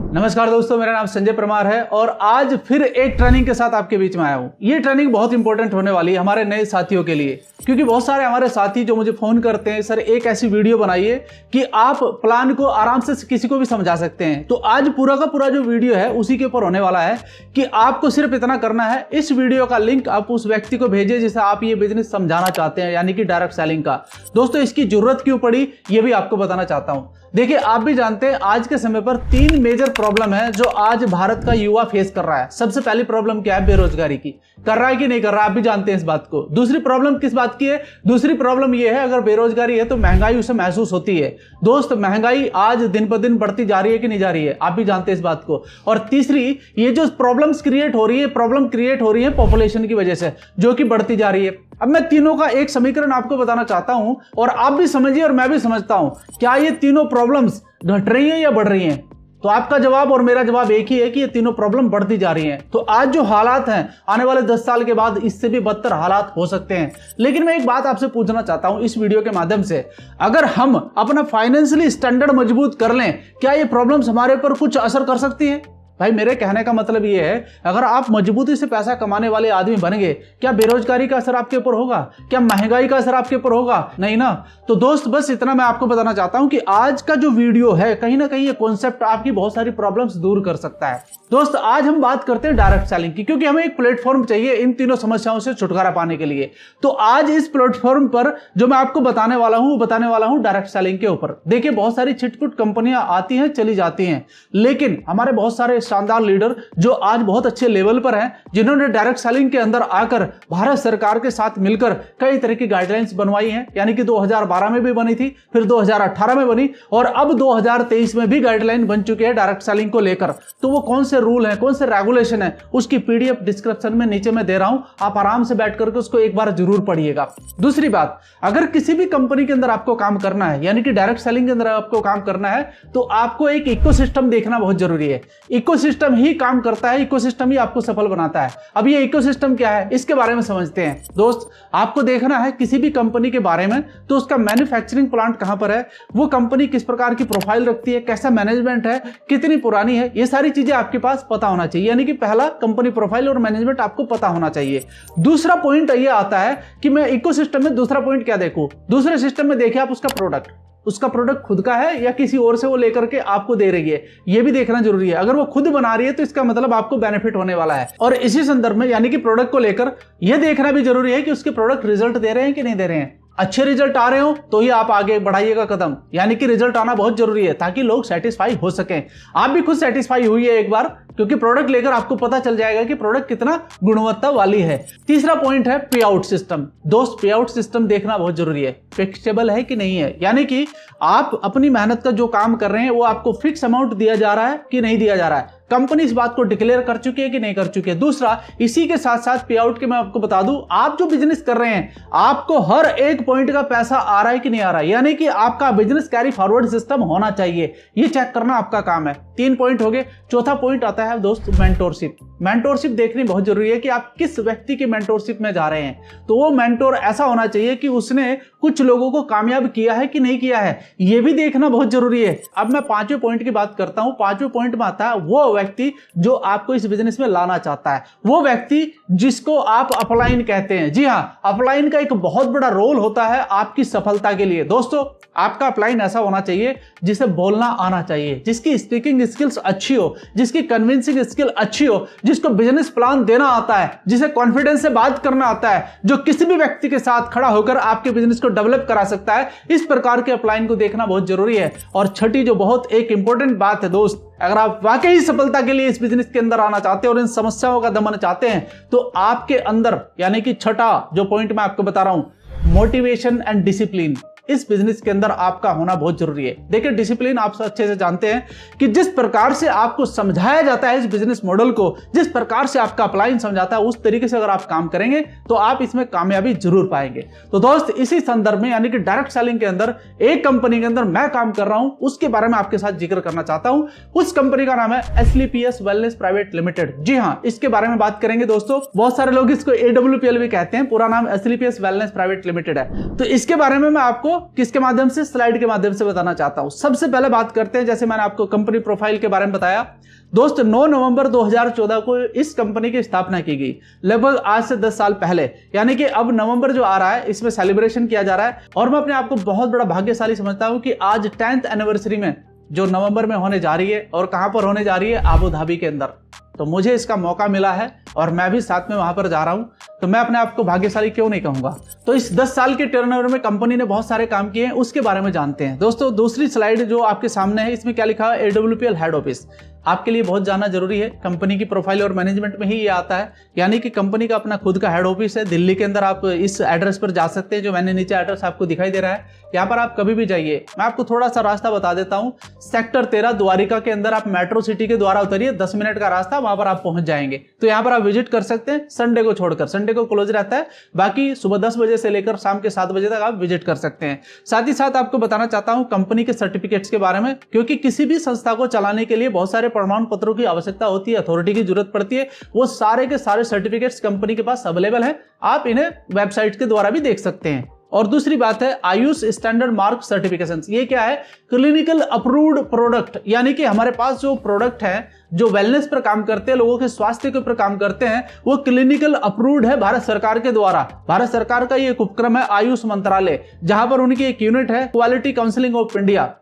नमस्कार दोस्तों, मेरा नाम संजय परमार है और आज फिर एक ट्रेनिंग के साथ आपके बीच में आया हूं। ये ट्रेनिंग बहुत इंपॉर्टेंट होने वाली है हमारे नए साथियों के लिए, क्योंकि बहुत सारे हमारे साथी जो मुझे फोन करते हैं, सर एक ऐसी वीडियो बनाइए कि आप प्लान को आराम से किसी को भी समझा सकते हैं। तो आज पूरा का पूरा जो वीडियो है उसी के ऊपर होने वाला है कि आपको सिर्फ इतना करना है, इस वीडियो का लिंक आप उस व्यक्ति को भेजिए जिसे आप ये बिजनेस समझाना चाहते हैं, यानी कि डायरेक्ट सेलिंग का। दोस्तों इसकी जरूरत क्यों पड़ी ये भी आपको बताना चाहता हूं। देखिए, आप भी जानते हैं आज के समय पर 3 मेजर प्रॉब्लम है जो आज भारत का युवा फेस कर रहा है। सबसे पहली प्रॉब्लम क्या है? बेरोजगारी की। कर रहा है कि नहीं कर रहा, आप भी जानते हैं इस बात को। दूसरी प्रॉब्लम किस बात की है? दूसरी प्रॉब्लम यह है, अगर बेरोजगारी है तो महंगाई उसे महसूस होती है। दोस्त, महंगाई आज दिन पर दिन बढ़ती जा रही है कि नहीं जा रही है, आप भी जानते हैं इस बात को। और तीसरी, ये जो प्रॉब्लम्स क्रिएट हो रही है, प्रॉब्लम क्रिएट हो रही है पॉपुलेशन की वजह से, जो कि बढ़ती जा रही है। अब मैं तीनों का एक समीकरण आपको बताना चाहता हूं और आप भी समझिए और मैं भी समझता हूं, क्या ये तीनों प्रॉब्लम्स घट रही हैं या बढ़ रही हैं? तो आपका जवाब और मेरा जवाब एक ही है कि ये तीनों प्रॉब्लम बढ़ती जा रही हैं। तो आज जो हालात हैं, आने वाले 10 साल के बाद इससे भी बदतर हालात हो सकते हैं। लेकिन मैं एक बात आपसे पूछना चाहता हूं इस वीडियो के माध्यम से, अगर हम अपना फाइनेंशियली स्टैंडर्ड मजबूत कर लें, क्या ये प्रॉब्लम्स हमारे ऊपर कुछ असर कर सकती है? भाई, मेरे कहने का मतलब ये है, अगर आप मजबूती से पैसा कमाने वाले आदमी बन गए, क्या बेरोजगारी का असर आपके ऊपर होगा? क्या महंगाई का असर आपके ऊपर होगा? नहीं ना। तो दोस्त, बस इतना मैं आपको बताना चाहता हूं कि आज का जो वीडियो है, कहीं ना कहीं ये कॉन्सेप्ट आपकी बहुत सारी प्रॉब्लम्स दूर कर सकता है। दोस्त, आज हम बात करते हैं डायरेक्ट सेलिंग की, क्योंकि हमें एक प्लेटफॉर्म चाहिए इन तीनों समस्याओं से छुटकारा पाने के लिए। तो आज इस प्लेटफॉर्म पर जो मैं आपको बताने वाला हूं डायरेक्ट सेलिंग के ऊपर। देखिए, बहुत सारी छिटपुट कंपनियां आती हैं, चली जाती हैं, लेकिन हमारे बहुत सारे शानदार लीडर जो आज बहुत अच्छे लेवल पर हैं, जिन्होंने डायरेक्ट सेलिंग के अंदर आकर भारत सरकार के साथ मिलकर कई तरह की गाइडलाइंस बनवाई हैं, यानी कि 2012 में भी बनी थी, फिर 2018 में बनी और अब 2023 में भी गाइडलाइन बन चुकी है डायरेक्ट सेलिंग को लेकर। तो वो कौन से रूल है, कौन से रेगुलेशन है, उसकी पीडीएफ डिस्क्रिप्शन में नीचे मैं दे रहा हूं, आप आराम से बैठ करके उसको एक बार जरूर पढ़िएगा। दूसरी बात, अगर किसी भी कंपनी के अंदर आपको काम करना है, यानी कि डायरेक्ट सेलिंग के अंदर आपको काम करना है, तो आपको एक इकोसिस्टम देखना बहुत जरूरी है। इकोसिस्टम ही काम करता है, इकोसिस्टम ही आपको सफल बनाता है। अब ये इकोसिस्टम क्या है, इसके बारे में समझते हैं। दोस्त, आपको देखना है किसी भी कंपनी के बारे में, तो उसका मैन्युफैक्चरिंग प्लांट कहां पर है, वो कंपनी किस प्रकार की प्रोफाइल रखती है, कैसा मैनेजमेंट है, कितनी पुरानी है, ये सारी चीजें आपके पास पता होना चाहिए। यानी कि पहला, कंपनी प्रोफाइल और मैनेजमेंट आपको पता होना चाहिए। दूसरा पॉइंट ये आता है कि मैं इकोसिस्टम में दूसरा पॉइंट क्या देखूं। दूसरे सिस्टम में देखिए आप उसका प्रोडक्ट खुद का है या किसी और से वो लेकर के आपको दे रही है, ये भी देखना जरूरी है। अगर वो खुद बना रही है तो इसका मतलब आपको बेनिफिट होने वाला है। और इसी संदर्भ में, यानी कि प्रोडक्ट को लेकर, यह देखना भी जरूरी है कि उसके प्रोडक्ट रिजल्ट दे रहे हैं कि नहीं दे रहे हैं। अच्छे रिजल्ट आ रहे हो तो ही आप आगे बढ़ाइएगा कदम, यानी कि रिजल्ट आना बहुत जरूरी है ताकि लोग सेटिस्फाई हो सकें। आप भी खुद सेटिस्फाई हुई है एक बार, क्योंकि प्रोडक्ट लेकर आपको पता चल जाएगा कि प्रोडक्ट कितना गुणवत्ता वाली है। तीसरा पॉइंट है पे आउट सिस्टम। दोस्त, पे आउट सिस्टम देखना बहुत जरूरी है, फिक्सेबल है कि नहीं है, यानी कि आप अपनी मेहनत का जो काम कर रहे हैं वो आपको फिक्स अमाउंट दिया जा रहा है कि नहीं दिया जा रहा है। कंपनी इस बात को डिक्लेयर कर चुकी है कि नहीं कर चुकी है। दूसरा, इसी के साथ साथ पे आउट के मैं आपको बता दूं, आप जो बिजनेस कर रहे हैं, आपको हर एक पॉइंट का पैसा आ रहा है कि नहीं आ रहा है, यानी कि आपका बिजनेस कैरी फॉरवर्ड सिस्टम होना चाहिए। ये चेक करना आपका काम है। 3 पॉइंट हो गए। चौथा पॉइंट आता है दोस्त, मेंटोरशिप। मेंटोरशिप देखनी बहुत जरूरी है कि आप किस व्यक्ति की मेंटोरशिप में जा रहे हैं। तो वो मेंटोर ऐसा होना चाहिए कि उसने कुछ लोगों को कामयाब किया है कि नहीं किया है, ये भी देखना बहुत जरूरी है। अब मैं 5वें पॉइंट की बात करता हूं। 5वें पॉइंट में आता है वो व्यक्ति जो आपको इस बिजनेस में लाना चाहता है, वो व्यक्ति जिसको आप अपलाइन कहते हैं। जी हां, अपलाइन का एक बहुत बड़ा रोल होता है आपकी सफलता के लिए। दोस्तों, आपका अपलाइन ऐसा होना चाहिए जिसे बोलना आना चाहिए, जिसकी स्पीकिंग स्किल्स अच्छी हो, जिसकी कन्विंसिंग स्किल अच्छी हो, जिसको बिजनेस प्लान देना आता है, जिसे कॉन्फिडेंस से बात करना आता है, जो किसी भी व्यक्ति के साथ खड़ा होकर आपके बिजनेस को डेवलप करा सकता है। इस प्रकार के अपलाइन को देखना बहुत जरूरी है। और छठी जो बहुत एक इंपॉर्टेंट बात है दोस्त, अगर आप वाकई सफलता के लिए इस बिजनेस के अंदर आना चाहते हैं और इन समस्याओं का दमन चाहते हैं, तो आपके अंदर, यानी कि छठा जो पॉइंट मैं आपको बता रहा हूं, मोटिवेशन एंड डिसिप्लिन, इस बिजनेस के अंदर आपका होना बहुत जरूरी है। देखिए, डिसिप्लिन आप अच्छे से जानते हैं कि जिस प्रकार से आपको समझाया जाता है इस बिजनेस मॉडल को, जिस प्रकार से आपका अपलाइन समझाता है, उस तरीके से अगर आप काम करेंगे तो आप इसमें कामयाबी जरूर पाएंगे। तो दोस्त, इसी संदर्भ में, यानी कि डायरेक्ट सेलिंग के अंदर एक कंपनी के अंदर मैं काम कर रहा हूं, उसके बारे में आपके साथ जिक्र करना चाहता हूं। उस कंपनी का नाम है एसलीपीएस वेलनेस प्राइवेट लिमिटेड। जी हां, इसके बारे में बात करेंगे दोस्तों। बहुत सारे लोग इसको AWPL भी कहते हैं, पूरा नाम एसलीपीएस वेलनेस प्राइवेट लिमिटेड है। तो इसके बारे में मैं आपको आपको किसके माध्यम से, स्लाइड के माध्यम से बताना चाहता हूं। सबसे पहले बात करते हैं, जैसे मैंने आपको कंपनी प्रोफाइल के बारे में बताया दोस्त, 9 नवंबर 2014 को इस कंपनी की स्थापना की गई, लगभग आज से 10 साल पहले। यानी कि अब नवंबर जो आ रहा है इसमें सेलिब्रेशन किया जा रहा है, और मैं अपने आप को बहुत बड़ा भाग्यशाली समझता हूं कि आज 10th एनिवर्सरी में जो नवंबर में होने जा रही है, और कहां पर होने जा रही है, आबू धाबी के अंदर। तो मुझे इसका मौका मिला है और मैं भी साथ में वहां पर जा रहा हूं, तो मैं अपने आप को भाग्यशाली क्यों नहीं कहूंगा। तो इस 10 साल के टर्नओवर में कंपनी ने बहुत सारे काम किए हैं, उसके बारे में जानते हैं। दोस्तों दूसरी स्लाइड जो आपके सामने है, इसमें क्या लिखा है, AWPL हेड ऑफिस। आपके लिए बहुत जानना जरूरी है, कंपनी की प्रोफाइल और मैनेजमेंट में ही ये आता है। यानी कि कंपनी का अपना खुद का हेड ऑफिस है दिल्ली के अंदर। आप इस एड्रेस पर जा सकते हैं, जो मैंने नीचे एड्रेस आपको दिखाई दे रहा है। यहाँ पर आप कभी भी जाइए, मैं आपको थोड़ा सा रास्ता बता देता हूँ। सेक्टर 13 द्वारिका के अंदर आप मेट्रो सिटी के द्वारा उतरिए, 10 मिनट का रास्ता, वहां पर आप पहुंच जाएंगे। तो यहाँ पर आप विजिट कर सकते हैं, संडे को छोड़कर। संडे को क्लोज रहता है, बाकी सुबह 10 बजे से लेकर शाम के 7 बजे तक आप विजिट कर सकते हैं। साथ ही साथ आपको बताना चाहता हूं कंपनी के सर्टिफिकेट्स के बारे में, क्योंकि किसी भी संस्था को चलाने के लिए बहुत सारे प्रमाण पत्रों की आवश्यकता होती है, अथॉरिटी की जरूरत पड़ती है। वो सारे के सारे सर्टिफिकेट्स कंपनी के पास अवेलेबल है, आप इन्हें वेबसाइट के द्वारा भी देख सकते हैं। और दूसरी बात है आयुष स्टैंडर्ड मार्क सर्टिफिकेशंस। ये क्या है, क्लिनिकल अप्रूव्ड प्रोडक्ट। यानी कि हमारे पास जो प्रोडक्ट है जो वेलनेस पर काम करते हैं, लोगों के स्वास्थ्य के ऊपर काम करते हैं, वो क्लिनिकल अप्रूव्ड है भारत सरकार के द्वारा। भारत सरकार का ये एक उपक्रम है आयुष मंत्रालय, जहां पर उनकी एक यूनिट है quality counselling of India,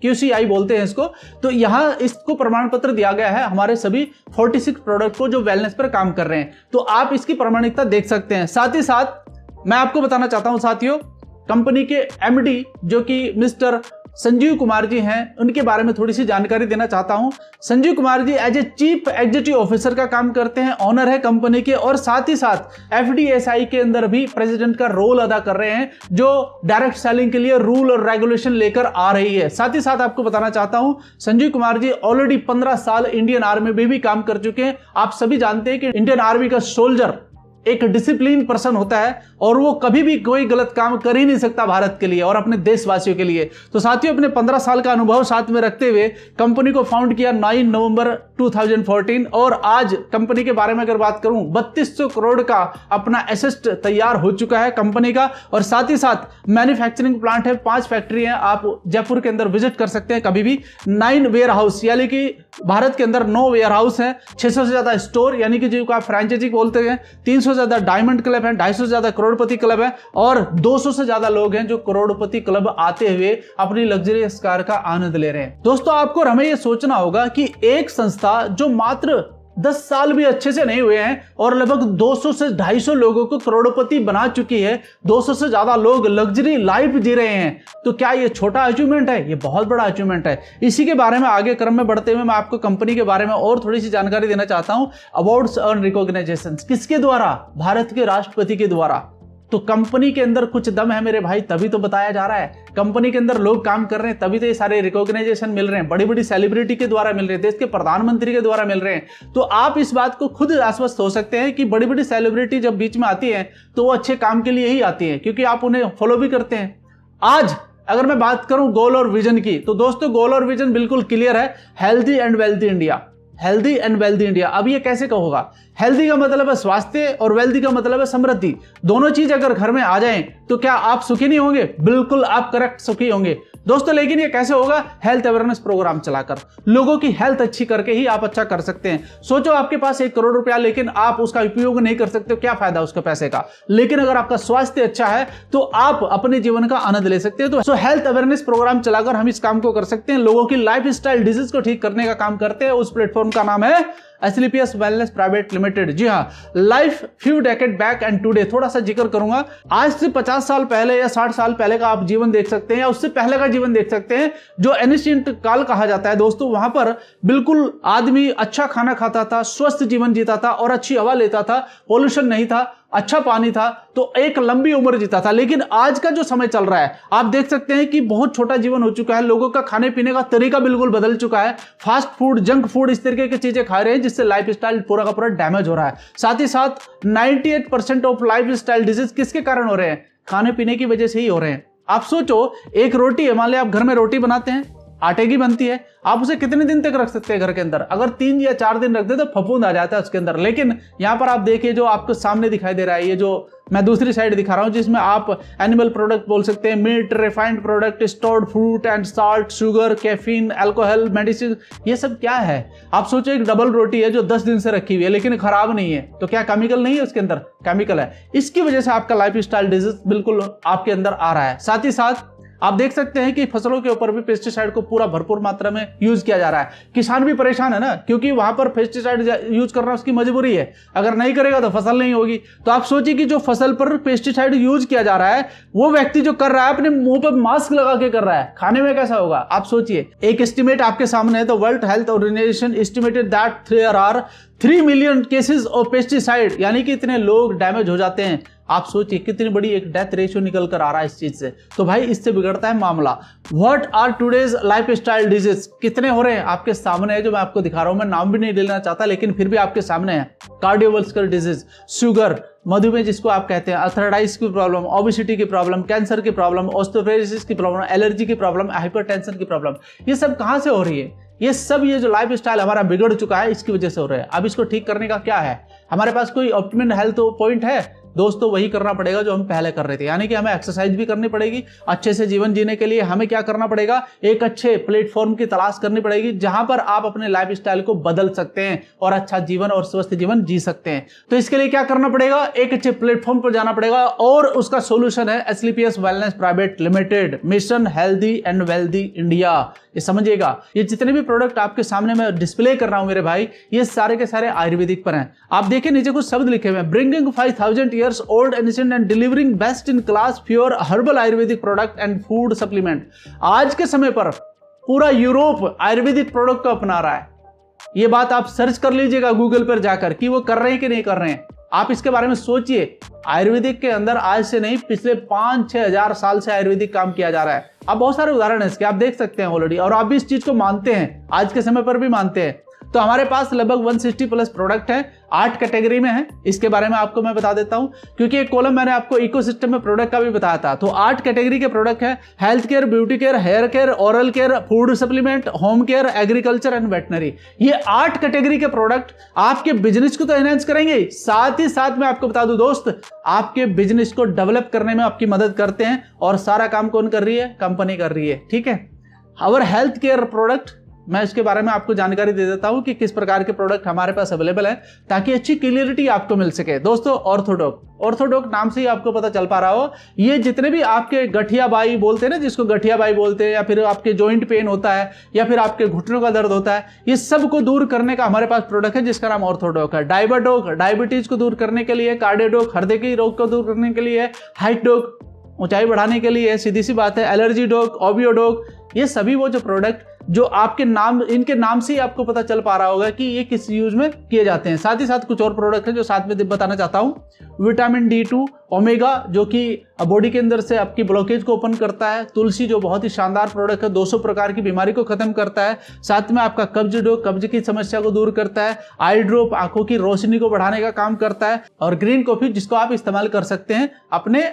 QCI बोलते हैं इसको। तो यहां इसको प्रमाण पत्र दिया गया है हमारे सभी 46 प्रोडक्ट को जो वेलनेस पर काम कर रहे हैं। तो आप इसकी प्रामाणिकता देख सकते हैं। साथ ही साथ मैं आपको बताना चाहता हूं साथियों, कंपनी के MD जो कि मिस्टर संजीव कुमार जी हैं, उनके बारे में थोड़ी सी जानकारी देना चाहता हूं। Sanjeev Kumar ji as a chief executive officer का काम करते हैं, ऑनर है कंपनी के, और साथ ही साथ FDSI के अंदर भी प्रेसिडेंट का रोल अदा कर रहे हैं, जो डायरेक्ट सेलिंग के लिए रूल और रेगुलेशन लेकर आ रही है। साथ ही साथ आपको बताना चाहता हूं संजीव कुमार जी ऑलरेडी 15 साल इंडियन आर्मी में भी काम कर चुके हैं। आप सभी जानते हैं कि इंडियन आर्मी का सोल्जर एक डिसिप्लिन पर्सन होता है, और वो कभी भी कोई गलत काम कर ही नहीं सकता भारत के लिए और अपने देशवासियों के लिए। तो साथियों, अपने 15 साल का अनुभव साथ में रखते हुए कंपनी को फाउंड किया 9 नवंबर 2014, और आज कंपनी के बारे में अगर बात करूं 3200 करोड़ का अपना एसेट तैयार हो चुका है कंपनी का। और साथ ही साथ मैन्युफैक्चरिंग प्लांट है, 5 फैक्ट्री है, आप जयपुर के अंदर विजिट कर सकते हैं कभी भी। 9 वेयर हाउस, यानी कि भारत के अंदर 9 वेयर हाउस है, 600 से ज्यादा स्टोर, यानी कि जो आप फ्रेंचाइजी बोलते हैं, 300 से ज्यादा डायमंड क्लब है, 250 से ज्यादा करोड़पति क्लब है, और 200 से ज्यादा लोग हैं जो करोड़पति क्लब आते हुए अपनी लग्जरियस कार का आनंद ले रहे हैं। दोस्तों, आपको और हमें यह सोचना होगा कि एक संस्था जो मात्र 10 साल भी अच्छे से नहीं हुए हैं और लगभग 200 से 250 लोगों को करोड़पति बना चुकी है, 200 से ज्यादा लोग लग्जरी लाइफ जी रहे हैं, तो क्या ये छोटा अचीवमेंट है? ये बहुत बड़ा अचीवमेंट है। इसी के बारे में आगे क्रम में बढ़ते हुए मैं आपको कंपनी के बारे में और थोड़ी सी जानकारी देना चाहता हूं। अवार्ड्स एंड रिकॉग्नाइजेशन किसके द्वारा? भारत के राष्ट्रपति के द्वारा। तो कंपनी के अंदर कुछ दम है मेरे भाई, तभी तो बताया जा रहा है। कंपनी के अंदर लोग काम कर रहे हैं, तभी तो ये सारे रिकॉग्नाइजेशन मिल रहे हैं। बड़ी बड़ी सेलिब्रिटी के द्वारा मिल रहे हैं, देश के प्रधानमंत्री के द्वारा मिल रहे हैं। तो आप इस बात को खुद आश्वस्त हो सकते हैं कि बड़ी बड़ी सेलिब्रिटी जब बीच में आती है तो वो अच्छे काम के लिए ही आती है, क्योंकि आप उन्हें फॉलो भी करते हैं। आज अगर मैं बात करूं गोल और विजन की, तो दोस्तों गोल और विजन बिल्कुल क्लियर है, healthy and wealthy India. Healthy and wealthy India. अब ये कैसे होगा? हेल्दी का मतलब है स्वास्थ्य और वेल्थी का मतलब है समृद्धि। दोनों चीज अगर घर में आ जाएं तो क्या आप सुखी नहीं होंगे? बिल्कुल आप करेक्ट सुखी होंगे दोस्तों। लेकिन ये कैसे होगा? हेल्थ अवेयरनेस प्रोग्राम चलाकर, लोगों की हेल्थ अच्छी करके ही आप अच्छा कर सकते हैं। सोचो आपके पास 1 करोड़ रुपया, लेकिन आप उसका उपयोग नहीं कर सकते, क्या फायदा उसके पैसे का? लेकिन अगर आपका स्वास्थ्य अच्छा है तो आप अपने जीवन का आनंद ले सकते हैं। तो हेल्थ अवेयरनेस प्रोग्राम चलाकर हम इस काम को कर सकते हैं। लोगों की लाइफ स्टाइल डिजीज को ठीक करने का काम करते हैं। उस प्लेटफॉर्म का नाम है एसलीपीएस वेलनेस प्राइवेट लिमिटेड। जी हाँ, life few decade back and today थोड़ा सा जिक्र करूंगा। आज से 50 साल पहले या 60 साल पहले का आप जीवन देख सकते हैं, या उससे पहले का जीवन देख सकते हैं, जो एनिशिएंट काल कहा जाता है दोस्तों। वहां पर बिल्कुल आदमी अच्छा खाना खाता था, स्वस्थ जीवन जीता था और अच्छी हवा लेता था, पोल्यूशन नहीं था, अच्छा पानी था, तो एक लंबी उम्र जीता था। लेकिन आज का जो समय चल रहा है, आप देख सकते हैं कि बहुत छोटा जीवन हो चुका है। लोगों का खाने पीने का तरीका बिल्कुल बदल चुका है। फास्ट फूड, जंक फूड, इस तरीके की चीजें खा रहे हैं, जिससे लाइफ स्टाइल पूरा का पूरा डैमेज हो रहा है। साथ ही साथ 98% ऑफ लाइफ स्टाइल डिजीज किसके कारण हो रहे हैं? खाने पीने की वजह से ही हो रहे हैं। आप सोचो, एक रोटी है, मान लिया आप घर में रोटी बनाते हैं, आटे की बनती है। आप उसे कितने दिन तक रख सकते हैं घर के अंदर? अगर 3 या 4 दिन रख दे तो फफूंद आ जाता है उसके अंदर। लेकिन यहाँ पर आप देखिए जो आपको सामने दिखाई दे रहा है, ये जो मैं दूसरी साइड दिखा रहा हूं जिसमें आप एनिमल प्रोडक्ट बोल सकते हैं, meat, refined product, stored fruit and salt, sugar, caffeine, alcohol, medicine, ये सब क्या है? आप सोचो एक डबल रोटी है जो 10 दिन से रखी हुई है लेकिन खराब नहीं है, तो क्या केमिकल नहीं है उसके अंदर? केमिकल है। इसकी वजह से आपका लाइफ स्टाइल डिजीज बिल्कुल आपके अंदर आ रहा है। साथ ही साथ आप देख सकते हैं कि फसलों के ऊपर भी पेस्टिसाइड को पूरा भरपूर मात्रा में यूज किया जा रहा है। किसान भी परेशान है ना, क्योंकि वहां पर पेस्टिसाइड यूज करना उसकी मजबूरी है। अगर नहीं करेगा तो फसल नहीं होगी। तो आप सोचिए कि जो फसल पर पेस्टिसाइड यूज किया जा रहा है वो व्यक्ति जो कर रहा है अपने मुंह पर मास्क लगा के कर रहा है, खाने में कैसा होगा? आप सोचिए। एक एस्टिमेट आपके सामने है, तो World Health Organization estimated that there are 3 million cases of pesticide, यानी कि इतने लोग डैमेज हो जाते हैं। आप सोचिए कितनी बड़ी एक डेथ रेशियो निकल कर आ रहा है इस चीज से। तो भाई इससे बिगड़ता है मामला। What are today's life style disease? कितने हो रहे हैं आपके सामने है जो मैं आपको दिखा रहा हूं। मैं नाम भी नहीं लेना चाहता लेकिन फिर भी आपके सामने है। कार्डियोवास्कुलर डिजीज, शुगर, मधुमेह जिसको आप कहते हैं, अर्थराइटिस की प्रॉब्लम, ओबेसिटी की प्रॉब्लम, कैंसर की प्रॉब्लम, ऑस्टियोपोरोसिस की प्रॉब्लम, एलर्जी की प्रॉब्लम, हाइपरटेंशन की प्रॉब्लम, ये सब कहां से हो रही है? ये सब ये जो लाइफ स्टाइल हमारा बिगड़ चुका है इसकी वजह से हो रहा है। अब इसको ठीक करने का क्या है? हमारे पास कोई ऑप्टिमल हेल्थ पॉइंट है? दोस्तों वही करना पड़ेगा जो हम पहले कर रहे थे, यानी कि हमें एक्सरसाइज भी करनी पड़ेगी। अच्छे से जीवन जीने के लिए हमें क्या करना पड़ेगा? एक अच्छे प्लेटफॉर्म की तलाश करनी पड़ेगी जहां पर आप अपने लाइफ स्टाइल को बदल सकते हैं और अच्छा जीवन और स्वस्थ जीवन जी सकते हैं। तो इसके लिए क्या करना पड़ेगा? एक अच्छे प्लेटफॉर्म पर जाना पड़ेगा और उसका सोल्यूशन है एसलीपीएस wellness private limited, mission healthy and wealthy India. ये समझिएगा, ये जितने भी प्रोडक्ट आपके सामने मैं डिस्प्ले कर रहा हूं मेरे भाई, ये सारे के सारे आयुर्वेदिक पर हैं। आप देखिए नीचे कुछ शब्द लिखे हुए हैं, bringing 5000 years old ancient and delivering best in class pure herbal Ayurvedic product and food supplement. आज के समय पर पूरा यूरोप आयुर्वेदिक प्रोडक्ट को अपना रहा है। ये बात आप सर्च कर लीजिएगा गूगल पर जाकर कि वो कर रहे हैं कि नहीं कर रहे हैं। आप इसके बारे में सोचिए। आयुर्वेदिक के अंदर आज से नहीं पिछले 5-6 हजार साल से आयुर्वेदिक काम किया जा रहा है। अब बहुत सारे उदाहरण है इसके, आप देख सकते हैं ऑलरेडी, और आप भी इस चीज को मानते हैं, आज के समय पर भी मानते हैं। तो हमारे पास लगभग 160 प्लस प्रोडक्ट है, 8 कैटेगरी में है। इसके बारे में आपको मैं बता देता हूं क्योंकि एक कॉलम मैंने आपको इकोसिस्टम में प्रोडक्ट का भी बताया था। तो 8 कैटेगरी के प्रोडक्ट है, health care, beauty care, hair care, oral care, food supplement, home care, agriculture and veterinary. ये 8 कैटेगरी के प्रोडक्ट आपके बिजनेस को तो एनहांस करेंगे, साथ ही साथ मैं आपको बता दूं दोस्त, आपके बिजनेस को डेवलप करने में आपकी मदद करते हैं। और सारा काम कौन कर रही है? कंपनी कर रही है, ठीक है। और हेल्थ केयर प्रोडक्ट, मैं इसके बारे में आपको जानकारी दे देता हूं कि किस प्रकार के प्रोडक्ट हमारे पास अवेलेबल है ताकि अच्छी क्लियरिटी आपको मिल सके। दोस्तों ऑर्थोडॉक नाम से ही आपको पता चल पा रहा हो, ये जितने भी आपके गठिया बाई बोलते हैं ना, जिसको गठिया बाई बोलते हैं, या फिर आपके जॉइंट पेन होता है, या फिर आपके घुटनों का दर्द होता है, ये सब को दूर करने का हमारे पास प्रोडक्ट है जिसका नाम ऑर्थोडॉक है। डायबाडॉक डायबिटीज को दूर करने के लिए, कार्डियोडॉक हृदय के रोग को दूर करने के लिए, हाइटडॉक ऊंचाई बढ़ाने के लिए, सीधी सी बात है, एलर्जी डॉक, ओबियोडॉक, ये सभी वो जो प्रोडक्ट जो आपके नाम, इनके नाम से ही आपको पता चल पा रहा होगा कि ये किस यूज में किए जाते हैं। साथ ही साथ कुछ और प्रोडक्ट है जो साथ में बताना चाहता हूं। विटामिन D2, ओमेगा जो कि बॉडी के अंदर से आपकी ब्लॉकेज को ओपन करता है, तुलसी जो बहुत ही शानदार प्रोडक्ट है, 200 प्रकार की बीमारी को खत्म करता है, साथ में आपका कब्ज की समस्या को दूर करता है, आई ड्रॉप आंखों की रोशनी को बढ़ाने का काम करता है, और ग्रीन कॉफी जिसको आप इस्तेमाल कर सकते हैं अपने